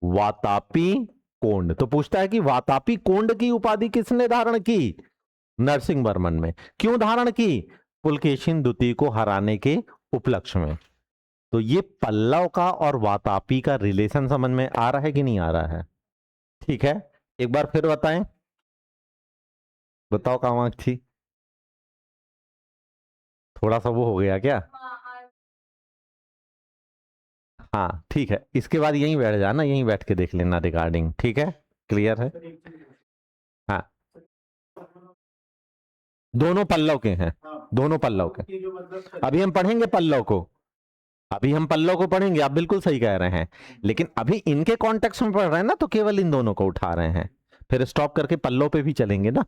वातापी कोंड। तो पूछता है कि वातापी कोंड की उपाधि किसने धारण की, नरसिंह वर्मन में। क्यों धारण की, पुलकेशिन द्वितीय को हराने के उपलक्ष्य में। तो ये पल्लव का और वातापी का रिलेशन समझ में आ रहा है कि नहीं आ रहा है, ठीक है। एक बार फिर बताएं, बताओ कहां आंख थी, थोड़ा सा वो हो गया क्या, हाँ ठीक है। इसके बाद यहीं बैठ जाना, यहीं बैठ के देख लेना रिगार्डिंग, ठीक है, क्लियर है। हाँ दोनों पल्लव के हैं, दोनों पल्लव के। अभी हम पढ़ेंगे पल्लव को, अभी हम पल्लव को पढ़ेंगे, आप बिल्कुल सही कह रहे हैं। लेकिन अभी इनके कॉन्टेक्स्ट में पढ़ रहे हैं ना, तो केवल इन दोनों को उठा रहे हैं, फिर स्टॉप करके पल्लव पे भी चलेंगे ना।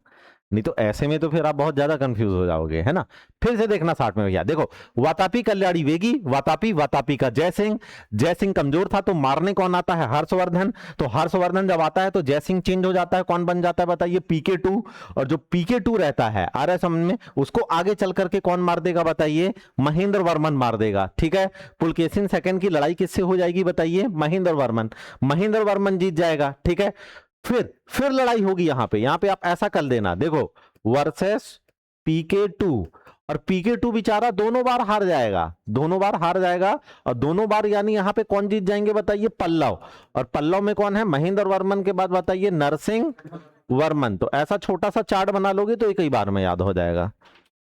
नहीं तो ऐसे में तो फिर आप बहुत ज्यादा कंफ्यूज हो जाओगे, है ना। फिर से देखना 60 में भैया, देखो वातापी कल्याणी वेगी, वातापी का जय सिंह कमजोर था तो मारने कौन आता है, हर्षवर्धन। तो हर्षवर्धन जब आता है तो जय सिंह चेंज हो जाता है, कौन बन जाता है बताइए, PK2। और जो PK2 रहता है आ रहा है समझ में, उसको आगे चल करके कौन मार देगा बताइए, महेंद्र वर्मन मार देगा, ठीक है। पुलकेशिन सेकंड की लड़ाई किससे हो जाएगी बताइए, महेंद्र वर्मन जीत जाएगा, ठीक है। फिर लड़ाई होगी यहां पे आप ऐसा कर देना, देखो वर्सेस PK2। और PK2 बेचारा दोनों बार हार जाएगा, और दोनों बार यानी यहां पे कौन जीत जाएंगे बताइए, पल्लव। और पल्लव में कौन है, महेंद्र वर्मन के बाद बताइए नरसिंह वर्मन। तो ऐसा छोटा सा चार्ट बना लोगे तो एक ही बार में याद हो जाएगा।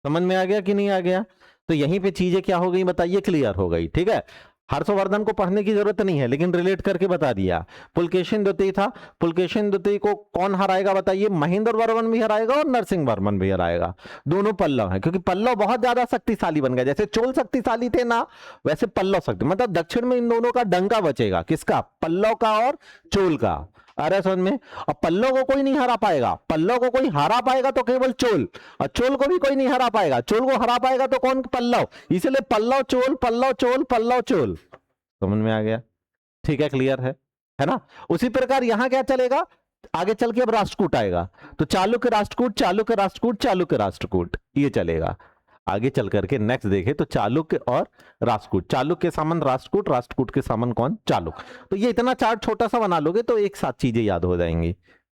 समझ में आ गया कि नहीं आ गया। तो यहीं पे चीजें क्या हो गई बताइए, क्लियर हो गई, ठीक है। हर्षवर्धन को पढ़ने की जरूरत नहीं है, लेकिन रिलेट करके बता दिया। पुलकेशिन द्वितीय था, पुलकेशिन द्वितीय को कौन हराएगा बताइए? महेंद्र वर्मन भी हराएगा और नरसिंह वर्मन भी हराएगा। दोनों पल्लव हैं, क्योंकि पल्लव बहुत ज्यादा शक्तिशाली बन गए। जैसे चोल शक्तिशाली थे ना, वैसे पल्लव शक्ति, मतलब दक्षिण में इन दोनों का डंका बचेगा। किसका? पल्लव का और चोल का। अरे समझ में? और पल्लव को कोई नहीं हरा पाएगा। पल्लव को कोई हरा पाएगा तो केवल चोल, और चोल को भी कोई नहीं हरा पाएगा। चोल को हरा पाएगा तो कौन? पल्लव। इसलिए पल्लव चोल, पल्लव चोल, पल्लव चोल। समझ में आ गया? ठीक है, क्लियर है ना? उसी प्रकार यहां क्या चलेगा आगे चल के? अब राष्ट्रकूट आएगा, तो चालुक्य राष्ट्रकूट, चालुक्य राष्ट्रकूट, चालुक्य राष्ट्रकूट, ये चलेगा। आगे चल करके नेक्स्ट देखे तो चालुक्य और राष्ट्रकूट, चालुक्य के सामन राष्ट्रकूट, राष्ट्रकूट के सामन कौन? चालुक। तो ये इतना चार्ट छोटा सा बना लोगे तो एक साथ चीजें याद हो जाएंगी।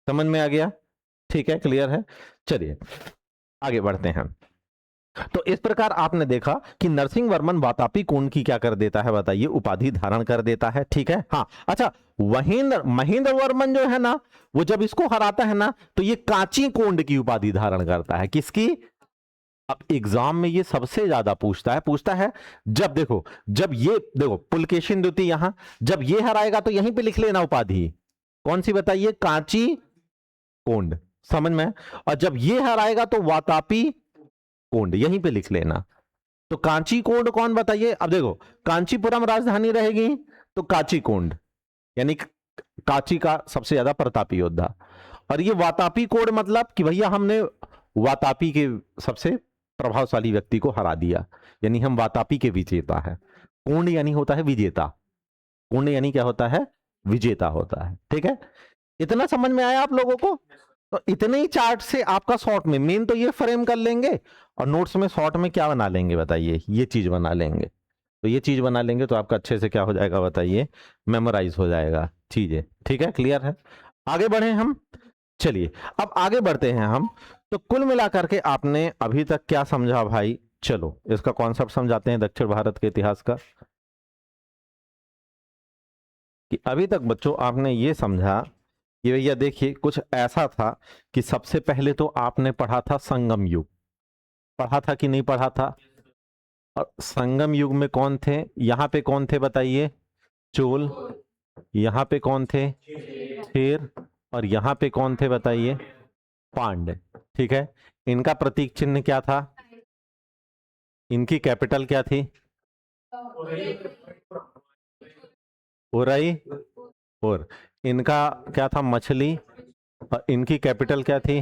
समझ में आ गया? ठीक है, क्लियर है? चलिए आगे बढ़ते हैं। तो इस प्रकार आपने देखा कि नरसिंह वर्मन वातापी कोण की क्या कर देता है बताइए? उपाधि धारण कर देता है। ठीक है, हाँ। अच्छा, महेंद्र वर्मन जो है ना, वो जब इसको हराता है ना, तो ये कांची कोंड की उपाधि धारण करता है। किसकी? अब एग्जाम में ये सबसे ज्यादा पूछता है जब देखो, जब ये देखो पुलकेशिन द्वितीय, यहां जब ये हराएगा तो यहीं पे लिख लेना उपाधि। कौन सी बताइए? कांची कोंड। समझ में? और जब ये हराएगा तो वातापी कोंड, यहीं पे लिख लेना। तो कांची कोंड कौन बताइए? अब देखो, कांचीपुरम राजधानी रहेगी तो कांची कोंड, यानी कांची का सबसे ज्यादा प्रतापी योद्धा। और ये वातापी कोंड मतलब कि भैया हमने वातापी के सबसे प्रभावशाली व्यक्ति को हरा दिया, यानी हम वातापी के विजेता है। कोंड यानी होता है विजेता। कोंड यानी क्या होता है? विजेता होता है। ठीक है, इतना समझ में आया आप लोगों को? तो इतने ही चार्ट से आपका शॉर्ट में मेन तो ये फ्रेम कर लेंगे, और नोट्स में शॉर्ट में क्या बना लेंगे बताइए? ये चीज बना लेंगे। तो ये चीज बना लेंगे तो आपका अच्छे से क्या हो जाएगा बताइए? मेमोराइज हो जाएगा चीजें। ठीक है, क्लियर है? आगे बढ़े हम। चलिए अब आगे बढ़ते हैं हम। तो कुल मिलाकर के आपने अभी तक क्या समझा भाई? चलो इसका कॉन्सेप्ट समझाते हैं दक्षिण भारत के इतिहास का। कि अभी तक बच्चों आपने ये समझा कि भैया देखिए कुछ ऐसा था कि सबसे पहले तो आपने पढ़ा था संगम युग। पढ़ा था कि नहीं पढ़ा था? और संगम युग में कौन थे? यहां पे कौन थे बताइए? चोल। यहां पे कौन थे? थेर। और यहां पे कौन थे बताइए? पांड्य। ठीक है, इनका प्रतीक चिन्ह क्या था? इनकी कैपिटल क्या थी? उरई। और इनका क्या था? मछली। और इनकी कैपिटल क्या थी?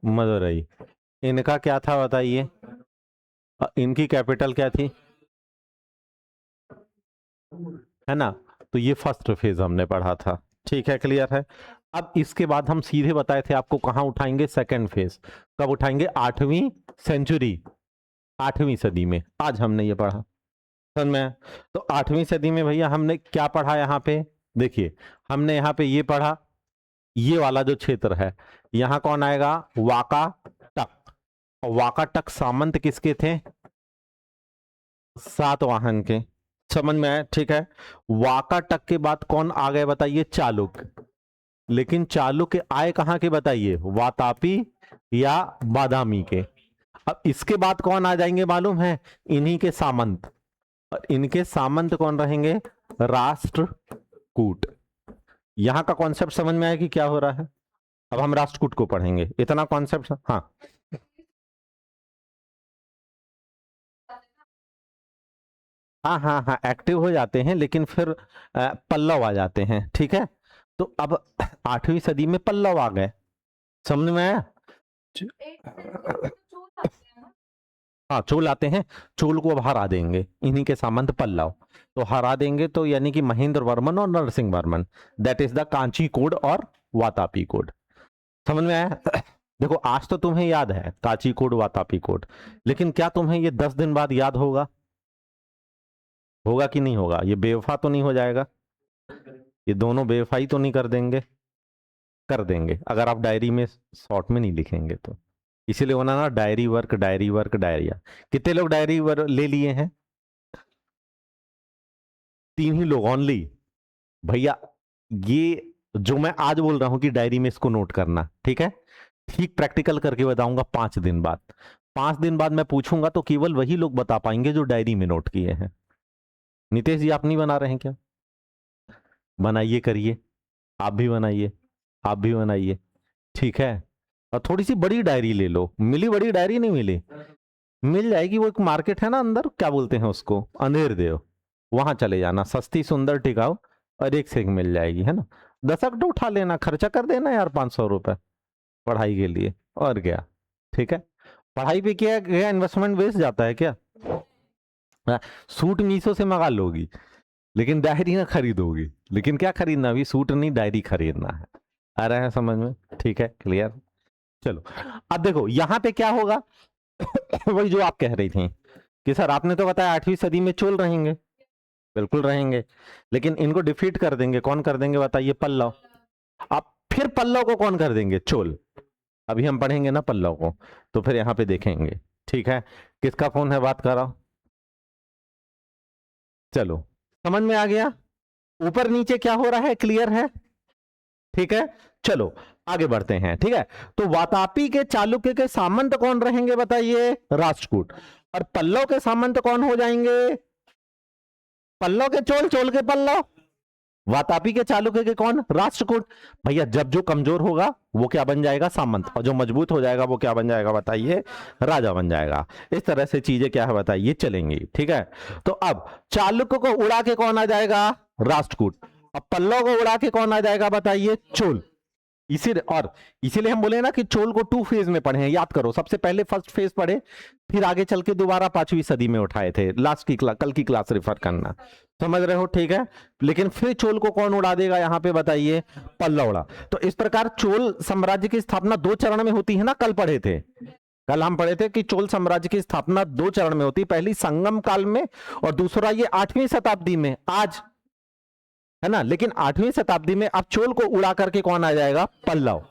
मदुरई। इनका क्या था बताइए? इनकी कैपिटल क्या थी? है ना? तो ये फर्स्ट फेज हमने पढ़ा था। ठीक है, क्लियर है? अब इसके बाद हम सीधे बताए थे आपको कहां उठाएंगे? Second phase. कब उठाएंगे? 8वीं सेंचुरी, 8वीं सदी में। आज हमने ये पढ़ा, समझ में? तो 8वीं सदी में भैया हमने क्या पढ़ा? यहां पे देखिए, हमने यहां पे ये पढ़ा, ये वाला जो क्षेत्र है, यहां कौन आएगा? वाका टक। और वाका टक सामंत किसके थे? सातवाहन के। समझ में आया? ठीक है, वाका टक के बाद कौन आ गए बताइए? चालुक्य। लेकिन चालुक्य आए कहां के बताइए? वातापी या बादामी के। अब इसके बाद कौन आ जाएंगे मालूम है? इन्हीं के सामंत। और इनके सामंत कौन रहेंगे? राष्ट्रकूट। यहां का कॉन्सेप्ट समझ में आया कि क्या हो रहा है? अब हम राष्ट्रकूट को पढ़ेंगे, इतना कॉन्सेप्ट। हाँ हाँ हाँ हाँ, एक्टिव हो जाते हैं, लेकिन फिर पल्लव आ जाते हैं। ठीक है, तो अब 8वीं सदी में पल्लव आ गए। समझ में आया? हाँ, चोल आते हैं। चोल को अब हरा देंगे, इन्हीं के सामंत पल्लव। तो हरा देंगे तो यानी कि महेंद्र वर्मन और Narasimha Varman, that is the Kanchi code और वातापी कोड। समझ में आया? देखो आज तो तुम्हें याद है कांची कोड, वातापी कोड, लेकिन क्या तुम्हें ये 10 दिन बाद याद होगा? होगा कि नहीं होगा? ये बेवफा तो नहीं हो जाएगा? ये दोनों बेवफाई तो नहीं कर देंगे? कर देंगे, अगर आप डायरी में शॉर्ट में नहीं लिखेंगे तो। इसीलिए होना ना, diary work, diary work, diarrhoea. कितने लोग डायरी वर्क ले लिए हैं? 3 ही लोग ओनली। भैया ये जो मैं आज बोल रहा हूं कि डायरी में इसको नोट करना, ठीक है? ठीक प्रैक्टिकल करके बताऊंगा 5 दिन बाद। 5 दिन बाद मैं पूछूंगा तो केवल वही लोग बता पाएंगे जो डायरी में नोट किए हैं, नितेश जी आप नहीं बना रहे हैं क्या? बनाइए, करिए, आप भी बनाइए, आप भी बनाइए, ठीक है। और थोड़ी सी बड़ी डायरी ले लो। मिली बड़ी डायरी? नहीं मिली, मिल जाएगी। वो एक मार्केट है ना अंदर, क्या बोलते हैं उसको, अंधेर देव, वहां चले जाना, सस्ती सुंदर टिकाऊ और एक से एक मिल जाएगी, है ना। दशक तो उठा लेना, खर्चा कर देना यार 500 रुपए पढ़ाई के लिए, और क्या, ठीक है। पढ़ाई पे क्या क्या इन्वेस्टमेंट वेस्ट जाता है क्या? हाँ, सूट मीशो से मंगा लोगी लेकिन डायरी ना खरीदोगी। लेकिन क्या खरीदना, अभी सूट नहीं डायरी खरीदना है। आ रहा है समझ में? ठीक है, क्लियर। चलो अब देखो यहां पे क्या होगा। वही जो आप कह रही थी कि सर आपने तो बताया 8वीं सदी में चोल रहेंगे, बिल्कुल रहेंगे, लेकिन इनको डिफीट कर देंगे। कौन कर देंगे बताइए? पल्लव। अब फिर पल्लव को कौन कर देंगे? चोल। अभी हम पढ़ेंगे ना पल्लव को, तो फिर यहाँ पे देखेंगे, ठीक है। किसका फोन है, बात कर रहा हूं। चलो समझ में आ गया, ऊपर नीचे क्या हो रहा है, क्लियर है, ठीक है। चलो आगे बढ़ते हैं, ठीक है। तो वातापी के चालुक्य के सामंत कौन रहेंगे बताइए? राष्ट्रकूट। और पल्लव के सामंत कौन हो जाएंगे? पल्लव के चोल, चोल के पल्लव। वातापी के चालुक्य के कौन? राष्ट्रकूट। भैया जब जो कमजोर होगा वो क्या बन जाएगा? सामंत, और जो मजबूत हो जाएगा वो क्या बन जाएगा बताइए? राजा बन जाएगा। इस तरह से चीजें क्या है बताइए, चलेंगी, ठीक है। तो अब चालुक्य को उड़ा के कौन आ जाएगा? राष्ट्रकूट। अब पल्लव को उड़ा के कौन आ जाएगा बताइए? चोल। इसीलिए हम बोले ना कि चोल को 2 फेज में पढ़े हैं, याद करो। सबसे पहले फर्स्ट फेज पढ़े, फिर आगे चल के दोबारा 5वीं सदी में उठाए थे। लास्ट की कल की क्लास रेफर करना, समझ रहे हो, ठीक है। लेकिन फिर चोल को कौन उड़ा देगा यहां पे बताइए? पल्लव उड़ा। तो इस प्रकार चोल साम्राज्य की स्थापना 2 चरण में होती है ना, कल पढ़े थे। कल हम पढ़े थे कि चोल साम्राज्य की स्थापना 2 चरण में होती, पहली संगम काल में और दूसरा ये 8वीं शताब्दी में, आज, है ना। लेकिन 8वीं शताब्दी में अब चोल को उड़ा करके कौन आ जाएगा? पल्लव।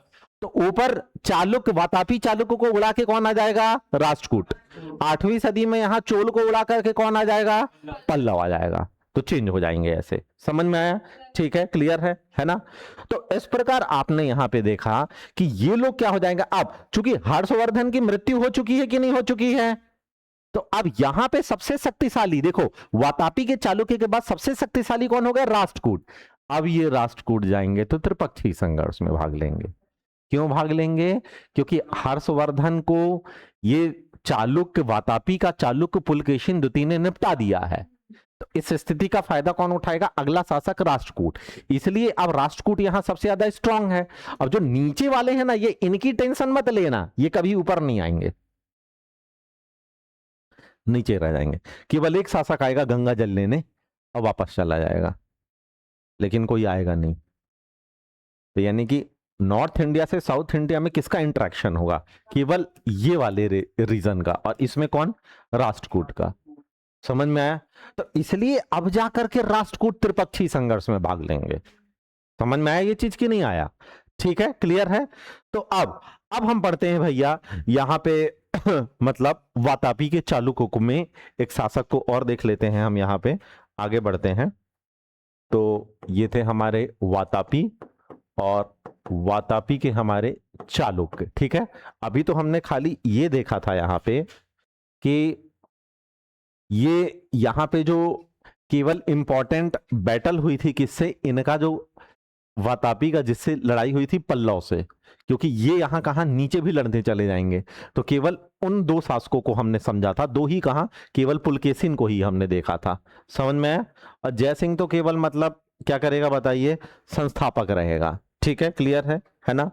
तो ऊपर चालुक्य, वातापी चालुक्य को उड़ा के कौन आ जाएगा? राष्ट्रकूट। 8वीं सदी में यहां चोल को उड़ा करके कौन आ जाएगा? पल्लव आ जाएगा। तो चेंज हो जाएंगे ऐसे, समझ में आया? ठीक है, क्लियर है ना। तो इस प्रकार आपने यहां पे देखा कि ये लोग क्या हो जाएंगे। अब चूंकि हर्षवर्धन की मृत्यु हो चुकी है कि नहीं हो चुकी है, तो अब यहां पे सबसे शक्तिशाली देखो, वातापी के चालुक्य के बाद सबसे शक्तिशाली कौन हो गया? राष्ट्रकूट। अब ये राष्ट्रकूट जाएंगे तो त्रिपक्षीय संघर्ष में भाग लेंगे। क्यों भाग लेंगे? क्योंकि हर्षवर्धन को ये चालुक्य, वातापी का चालुक्य पुलकेशिन द्वितीय ने निपटा दिया है। तो इस स्थिति का फायदा कौन उठाएगा? अगला शासक राष्ट्रकूट। इसलिए अब राष्ट्रकूट यहां सबसे ज्यादा स्ट्रांग है। अब जो नीचे वाले हैं ना, ये इनकी टेंशन मत लेना, ये कभी ऊपर नहीं आएंगे, नीचे रह जाएंगे। केवल एक शासक आएगा गंगा जल लेने और वापस चला जाएगा, लेकिन कोई आएगा नहीं। तो यानी कि नॉर्थ इंडिया से साउथ इंडिया में किसका इंटरेक्शन होगा? केवल ये वाले रीजन का, और इसमें कौन? राष्ट्रकूट का। समझ में आया? तो इसलिए अब जाकर के राष्ट्रकूट त्रिपक्षीय संघर्ष में भाग लेंगे। समझ में आया ये चीज की नहीं आया? ठीक है, क्लियर है। तो अब हम पढ़ते हैं भैया यहां पे मतलब वातापी के चालुक्य में एक शासक को और देख लेते हैं हम। यहां पे आगे बढ़ते हैं। तो ये थे हमारे वातापी, और वातापी के हमारे चालुक्य, ठीक है। अभी तो हमने खाली ये देखा था यहां पे कि ये यहां पे जो केवल इंपॉर्टेंट बैटल हुई थी किससे? इनका जो वातापी का जिससे लड़ाई हुई थी पल्लव से, क्योंकि ये यहां कहां नीचे भी लड़ने चले जाएंगे। तो केवल उन 2 शासकों को हमने समझा था, 2 ही कहां, केवल पुलकेशिन को ही हमने देखा था। समझ में आया? और जयसिंह तो केवल मतलब क्या करेगा बताइए? संस्थापक रहेगा। ठीक है, क्लियर है ना।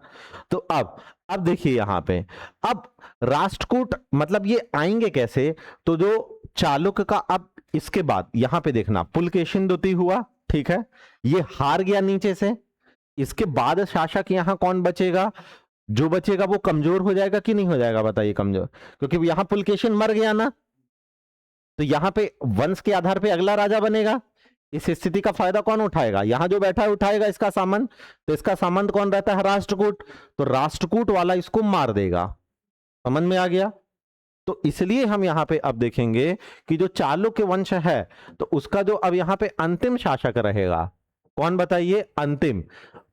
तो अब देखिए यहां पे, अब राष्ट्रकूट मतलब ये आएंगे कैसे? तो जो चालुक्य का, अब इसके बाद यहां पे देखना पुलकेशिन द्वितीय हुआ, ठीक है, ये हार गया नीचे से। इसके बाद शासक यहां कौन बचेगा? जो बचेगा वो कमजोर हो जाएगा कि नहीं हो जाएगा बताइए? कमजोर, क्योंकि यहां पुलकेशिन मर गया ना, तो यहां पे वंश के आधार पे अगला राजा बनेगा। इस स्थिति का फायदा कौन उठाएगा? यहां जो बैठा है उठाएगा इसका सामंत। तो इसका सामंत कौन रहता है? राष्ट्रकूट। तो राष्ट्रकूट वाला इसको मार देगा। समझ में आ गया? तो इसलिए हम यहां पे अब देखेंगे कि जो चालुक्य वंश है, तो उसका जो अब यहां पे अंतिम शासक रहेगा, कौन बताइए?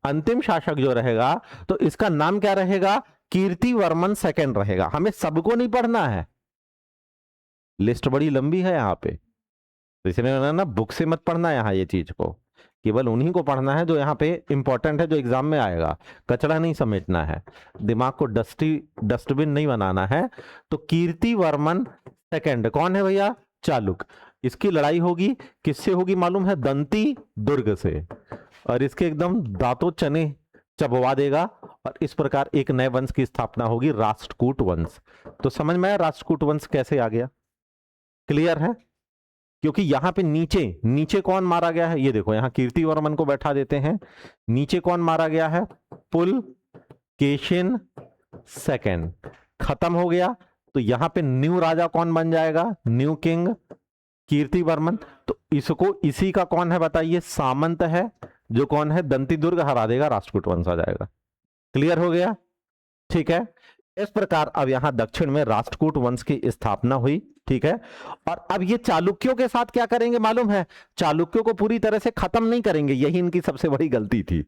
अंतिम शासक जो रहेगा, तो इसका नाम क्या रहेगा? कीर्तिवर्मन सेकंड रहेगा। हमें सबको नहीं पढ़ना है, लिस्ट बड़ी लंबी है यहां पे, तो इसलिए ना बुक से मत पढ़ना यहाँ ये चीज को, केवल उन्हीं को पढ़ना है जो यहाँ पे इंपॉर्टेंट है, जो एग्जाम में आएगा। कचरा नहीं समेटना है, दिमाग को डस्टबिन नहीं बनाना है। तो कीर्तिवर्मन सेकंड कौन है भैया? चालुक्य। इसकी लड़ाई होगी किससे होगी मालूम है? दंती दुर्ग से, और इसके एकदम दांतों चने चबवा देगा, और इस प्रकार एक नए वंश की स्थापना होगी, राष्ट्रकूट वंश। तो समझ में आया राष्ट्रकूट वंश कैसे आ गया? क्लियर है? क्योंकि यहां पे नीचे नीचे कौन मारा गया है? ये देखो, यहां कीर्तिवर्मन को बैठा देते हैं, नीचे कौन मारा गया है? पुलकेशिन सेकंड। खत्म हो गया, तो यहां पे न्यू राजा कौन बन जाएगा? New king Kirtivarman. तो इसको इसी का कौन है बताइए? सामंत है, जो कौन है? दंती दुर्ग हरा देगा, राष्ट्रकूट वंश आ जाएगा। क्लियर हो गया? ठीक है। इस प्रकार अब यहां दक्षिण में राष्ट्रकूट वंश की स्थापना हुई। ठीक है। और अब ये चालुक्यों के साथ क्या करेंगे मालूम है? चालुक्यों को पूरी तरह से खत्म नहीं करेंगे, यही इनकी सबसे बड़ी गलती थी।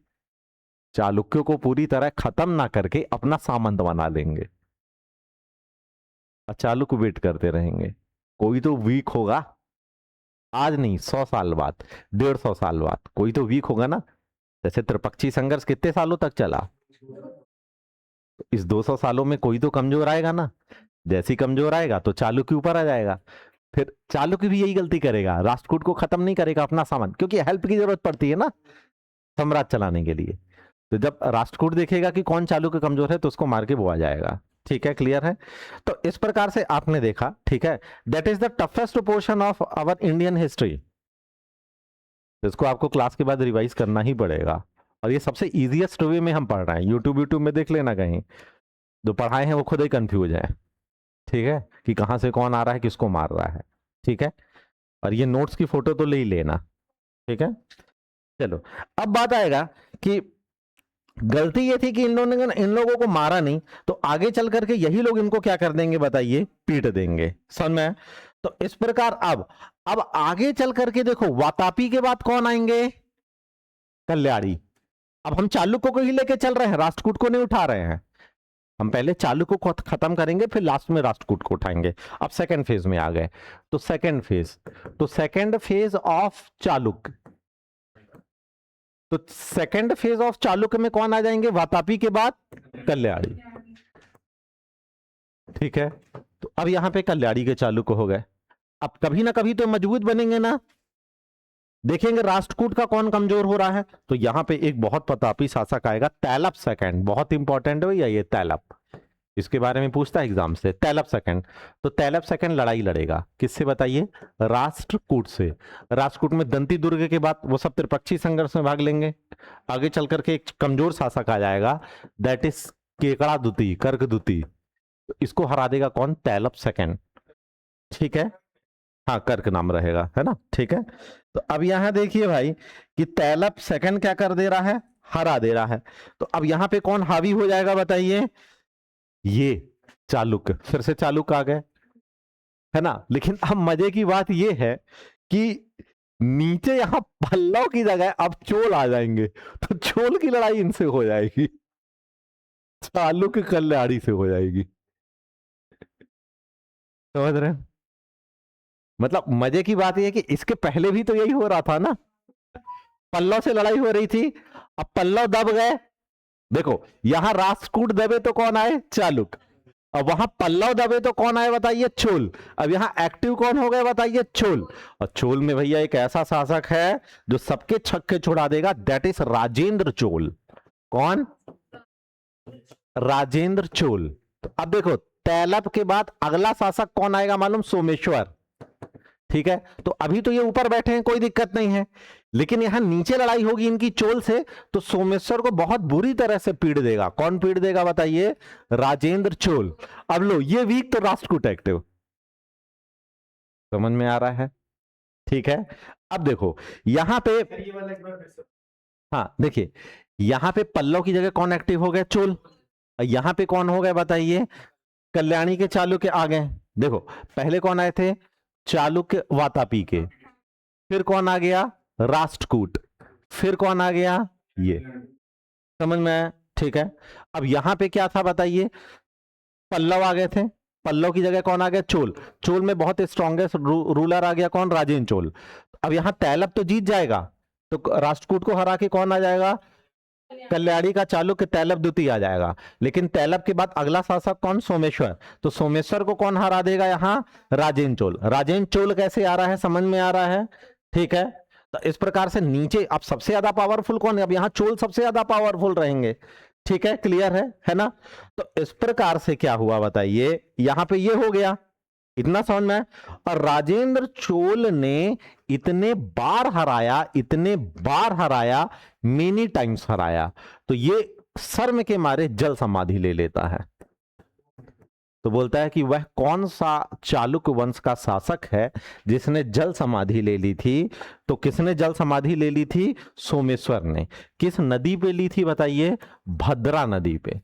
चालुक्यों को पूरी तरह खत्म ना करके अपना सामंत बना लेंगे, और चालुक्य वेट करते रहेंगे। कोई तो वीक होगा, आज नहीं 100 साल बाद, 150 साल बाद कोई तो वीक होगा ना। जैसे त्रिपक्षीय संघर्ष कितने सालों तक चला, इस 200 सालों में कोई तो कमजोर आएगा ना। जैसे ही कमजोर आएगा तो चालुक्य ऊपर आ जाएगा। फिर चालुक्य भी यही गलती करेगा, राष्ट्रकूट को खत्म नहीं करेगा, अपना सामान, क्योंकि हेल्प की जरूरत पड़ती है ना साम्राज्य चलाने के लिए। तो जब राष्ट्रकूट देखेगा कि कौन चालुक्य कमजोर है, तो उसको मार के वो आ जाएगा। ठीक है, क्लियर है? तो इस प्रकार से आपने देखा। ठीक है, that is the toughest portion of our Indian history. इसको आपको क्लास के बाद रिवाइज करना ही पड़ेगा, और ये सबसे इजीएस्ट वे में हम पढ़ रहे हैं। यूट्यूब में देख लेना, कहीं जो पढ़ाए हैं वो खुद ही कंफ्यूज है। ठीक है, कि कहां से कौन आ रहा है, किसको मार रहा है। ठीक है, और ये नोट्स की फोटो तो ले ही लेना। ठीक है, चलो अब बात आएगा कि गलती ये थी कि इन लोगों को मारा नहीं, तो आगे चल करके यही लोग इनको क्या कर देंगे बताइए? पीट देंगे। समझ में? तो इस प्रकार अब आगे चल करके देखो, वातापी के बाद कौन आएंगे? कल्याणी। अब हम चालुक्य को ही लेके चल रहे हैं, राष्ट्रकूट को नहीं उठा रहे हैं। हम पहले चालुक्य को खत्म करेंगे, फिर लास्ट में राष्ट्रकूट को उठाएंगे। अब सेकंड फेज में आ गए। तो सेकंड फेज ऑफ चालुक्य, तो सेकंड फेज ऑफ चालुक्य में कौन आ जाएंगे? वातापी के बाद कल्याणी। ठीक है, तो अब यहां पे कल्याणी के चालुक्य हो गए। अब कभी ना कभी तो मजबूत बनेंगे ना। देखेंगे राष्ट्रकूट का कौन कमजोर हो रहा है, तो यहां पे एक बहुत प्रतापी शासक आएगा, तैलप सेकंड। बहुत इंपॉर्टेंट है भैया ये तैलप, इसके बारे में पूछता है एग्जाम से। तैलप सेकंड, तो तैलप सेकंड लड़ाई लड़ेगा किससे बताइए? राष्ट्रकूट से। राष्ट्रकूट में दंती दुर्ग के बाद वो सब त्रिपक्षीय संघर्ष में भाग लेंगे। आगे चल करके एक कमजोर शासक आ जाएगा, दैट इज केकड़ा दुती, कर्क दुती। तो इसको हरा देगा कौन? तैलप सेकंड। ठीक है, हाँ कर्क नाम रहेगा, है ना। ठीक है, तो अब यहां देखिए भाई कि तैलप सेकंड क्या कर दे रहा है? हरा दे रहा है। तो अब यहां पे कौन हावी हो जाएगा बताइए? ये चालुक्य। फिर से चालुक्य आ गए, है ना। लेकिन अब मजे की बात ये है कि नीचे यहां पल्लव की जगह अब चोल आ जाएंगे, तो चोल की लड़ाई इनसे हो जाएगी, चालुक्य कल्याणी से हो जाएगी। समझ रहे हैं? मतलब मजे की बात यह है कि इसके पहले भी तो यही हो रहा था ना, पल्लव से लड़ाई हो रही थी। अब पल्लव दब गए, देखो यहां राष्ट्रकूट दबे तो कौन आए? चालुक्य। अब वहां पल्लव दबे तो कौन आए बताइए? चोल। अब यहां एक्टिव कौन हो गए बताइए? चोल। और चोल में भैया एक ऐसा शासक है जो सबके छक्के छुड़ा देगा, दैट इज राजेंद्र चोल। कौन? राजेंद्र चोल। तो अब देखो तैलप के बाद अगला शासक कौन आएगा मालूम? सोमेश्वर। ठीक है, तो अभी तो ये ऊपर बैठे हैं, कोई दिक्कत नहीं है, लेकिन यहां नीचे लड़ाई होगी इनकी चोल से, तो सोमेश्वर को बहुत बुरी तरह से पीट देगा। कौन पीट देगा बताइए? राजेंद्र चोल। अब लो, ये वीक तो राष्ट्रकूट एक्टिव। समझ में आ रहा है? ठीक है, अब देखो यहां पे, हाँ देखिए यहां पे पल्लव की जगह कौन एक्टिव हो गया? चोल। यहां पे कौन हो गए बताइए? कल्याणी के चालुक्य आ गए। देखो पहले कौन आए थे? चालुक्य वातापी के। फिर कौन आ गया? राष्ट्रकूट। फिर कौन आ गया? ये। समझ में आया? ठीक है, अब यहां पे क्या था बताइए? पल्लव आ गए थे, पल्लव की जगह कौन आ गया? चोल। चोल में बहुत स्ट्रॉन्गेस्ट रूलर आ गया कौन? राजेंद्र चोल। अब यहाँ तैलब तो जीत जाएगा, तो राष्ट्रकूट को हरा के कौन आ जाएगा? कल्याणी का चालुक्य तैलब द्वितीय आ जाएगा। लेकिन तैलब के बाद अगला शासक कौन? सोमेश्वर। तो सोमेश्वर को कौन हरा देगा यहाँ? राजेंद्र चोल। राजेंद्र चोल कैसे आ रहा है? समझ में आ रहा है? ठीक है, तो इस प्रकार से नीचे अब सबसे ज्यादा पावरफुल कौन है? अब यहाँ चोल सबसे ज्यादा पावरफुल रहेंगे। ठीक है, क्लियर है ना? तो इस प्रकार से क्या हुआ बताइए, यहां पे ये हो गया, इतना समझ में। और राजेंद्र चोल ने इतने बार हराया, इतने बार हराया, मेनी टाइम्स हराया, तो ये शर्म के मारे जल समाधि ले लेता है। तो बोलता है कि वह कौन सा चालुक्य वंश का शासक है जिसने जल समाधि ले ली थी? तो किसने जल समाधि ले ली थी? सोमेश्वर ने। किस नदी पे ली थी बताइए? भद्रा नदी पे।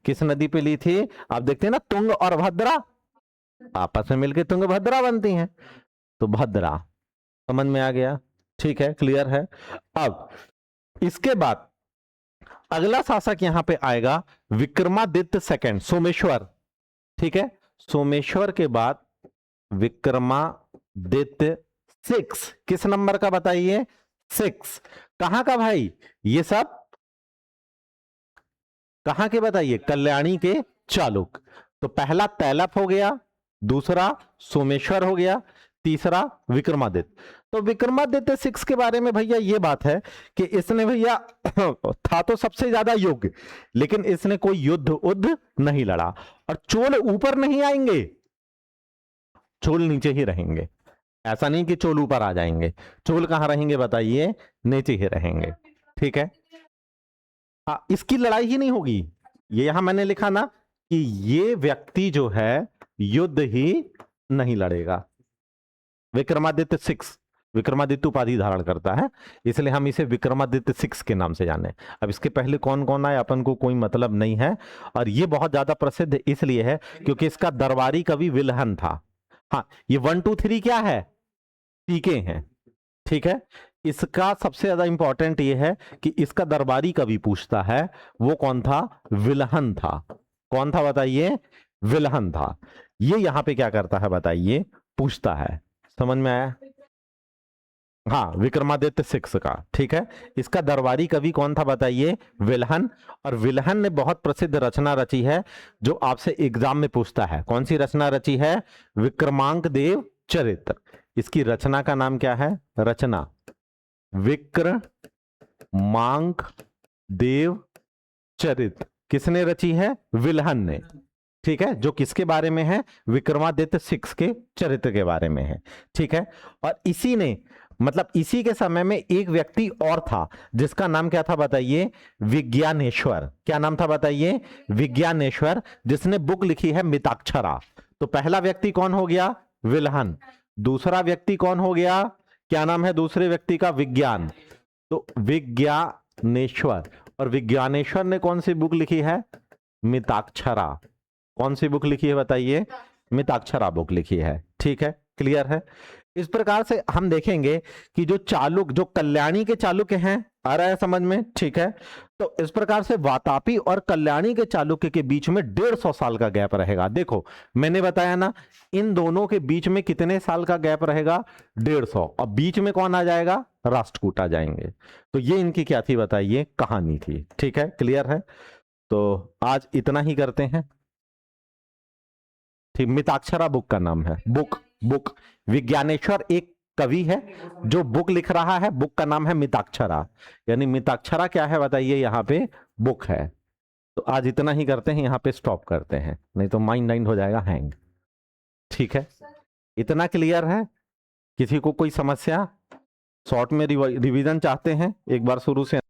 किस नदी पे ली थी? आप देखते हैं ना, तुंग और भद्रा आपस में मिलकर तुंगभद्रा बनती हैं, तो भद्रा। समझ में आ गया? ठीक है, क्लियर है। अब इसके बाद अगला शासक यहां पे आएगा विक्रमादित्य सेकंड, सोमेश्वर। ठीक है, सोमेश्वर के बाद विक्रमादित्य 6। किस नंबर का बताइए? 6। कहां का भाई? ये सब कहां के बताइए? कल्याणी के चालुक। तो पहला तैलप हो गया, दूसरा सोमेश्वर हो गया, तीसरा विक्रमादित्य। तो विक्रमादित्य 6 के बारे में भैया ये बात है कि इसने भैया था तो सबसे ज्यादा योग्य, लेकिन इसने कोई युद्ध नहीं लड़ा। और चोल ऊपर नहीं आएंगे, चोल नीचे ही रहेंगे। ऐसा नहीं कि चोल ऊपर आ जाएंगे, चोल कहां रहेंगे बताइए? नीचे ही रहेंगे। ठीक है, हाँ, इसकी लड़ाई ही नहीं होगी। ये यहां मैंने लिखा ना कि ये व्यक्ति जो है युद्ध ही नहीं लड़ेगा। विक्रमादित्य 6 विक्रमादित्य उपाधि धारण करता है, इसलिए हम इसे विक्रमादित्य 6 के नाम से जाने। अब इसके पहले कौन कौन आए अपन को कोई मतलब नहीं है, और ये बहुत ज्यादा प्रसिद्ध इसलिए है क्योंकि इसका दरबारी कवि विल्हन था। हाँ, ये 1 2 3 क्या है? टीके हैं। ठीक है, इसका सबसे ज्यादा इंपॉर्टेंट ये है कि इसका दरबारी कवि पूछता है, वो कौन था? विल्हन था। कौन था बताइए? विल्हन था। ये यहां पे क्या करता है बताइए? पूछता है। समझ में आया? हाँ, विक्रमादित्य 6 का। ठीक है, इसका दरबारी कवि कौन था बताइए? विल्हन। और विल्हन ने बहुत प्रसिद्ध रचना रची है जो आपसे एग्जाम में पूछता है। कौन सी रचना रची है? विक्रमांक देव चरित्र। इसकी रचना का नाम क्या है? रचना विक्रमांक देव चरित्र। किसने रची है? विल्हन ने। ठीक है, जो किसके बारे में है? विक्रमादित्य 6 के चरित्र के बारे में है। ठीक है, और इसी ने मतलब इसी के समय में एक व्यक्ति और था जिसका नाम क्या था बताइए? विज्ञानेश्वर। क्या नाम था बताइए? विज्ञानेश्वर, जिसने बुक लिखी है मिताक्षरा। तो पहला व्यक्ति कौन हो गया? विल्हन। दूसरा व्यक्ति कौन हो गया? क्या नाम है दूसरे व्यक्ति का? विज्ञान। तो विज्ञानेश्वर। और विज्ञानेश्वर ने कौन सी बुक लिखी है? मिताक्षरा। कौन सी बुक लिखी है बताइए? मिताक्षरा बुक लिखी है। ठीक है, क्लियर है? इस प्रकार से हम देखेंगे कि जो चालुक, जो कल्याणी के चालुक्य हैं, आ रहा है समझ में? ठीक है, तो इस प्रकार से वातापी और कल्याणी के चालुक्य के बीच में 150 साल का गैप रहेगा। देखो मैंने बताया ना, इन दोनों के बीच में कितने साल का गैप रहेगा? 150। और बीच में कौन आ जाएगा? राष्ट्रकूट आ जाएंगे। तो ये इनकी क्या थी बताइए? कहानी थी। ठीक है, क्लियर है? तो आज इतना ही करते हैं। ठीक, मिताक्षरा बुक का नाम है। बुक विज्ञानेश्वर एक कवि है जो बुक लिख रहा है, बुक का नाम है मिताक्षरा। यानी मिताक्षरा क्या है बताइए? यहाँ पे बुक है। तो आज इतना ही करते हैं, यहाँ पे स्टॉप करते हैं, नहीं तो माइंड हो जाएगा हैंग। ठीक है, इतना क्लियर है? किसी को कोई समस्या? शॉर्ट में रिवीजन चाहते हैं? एक बार शुरू से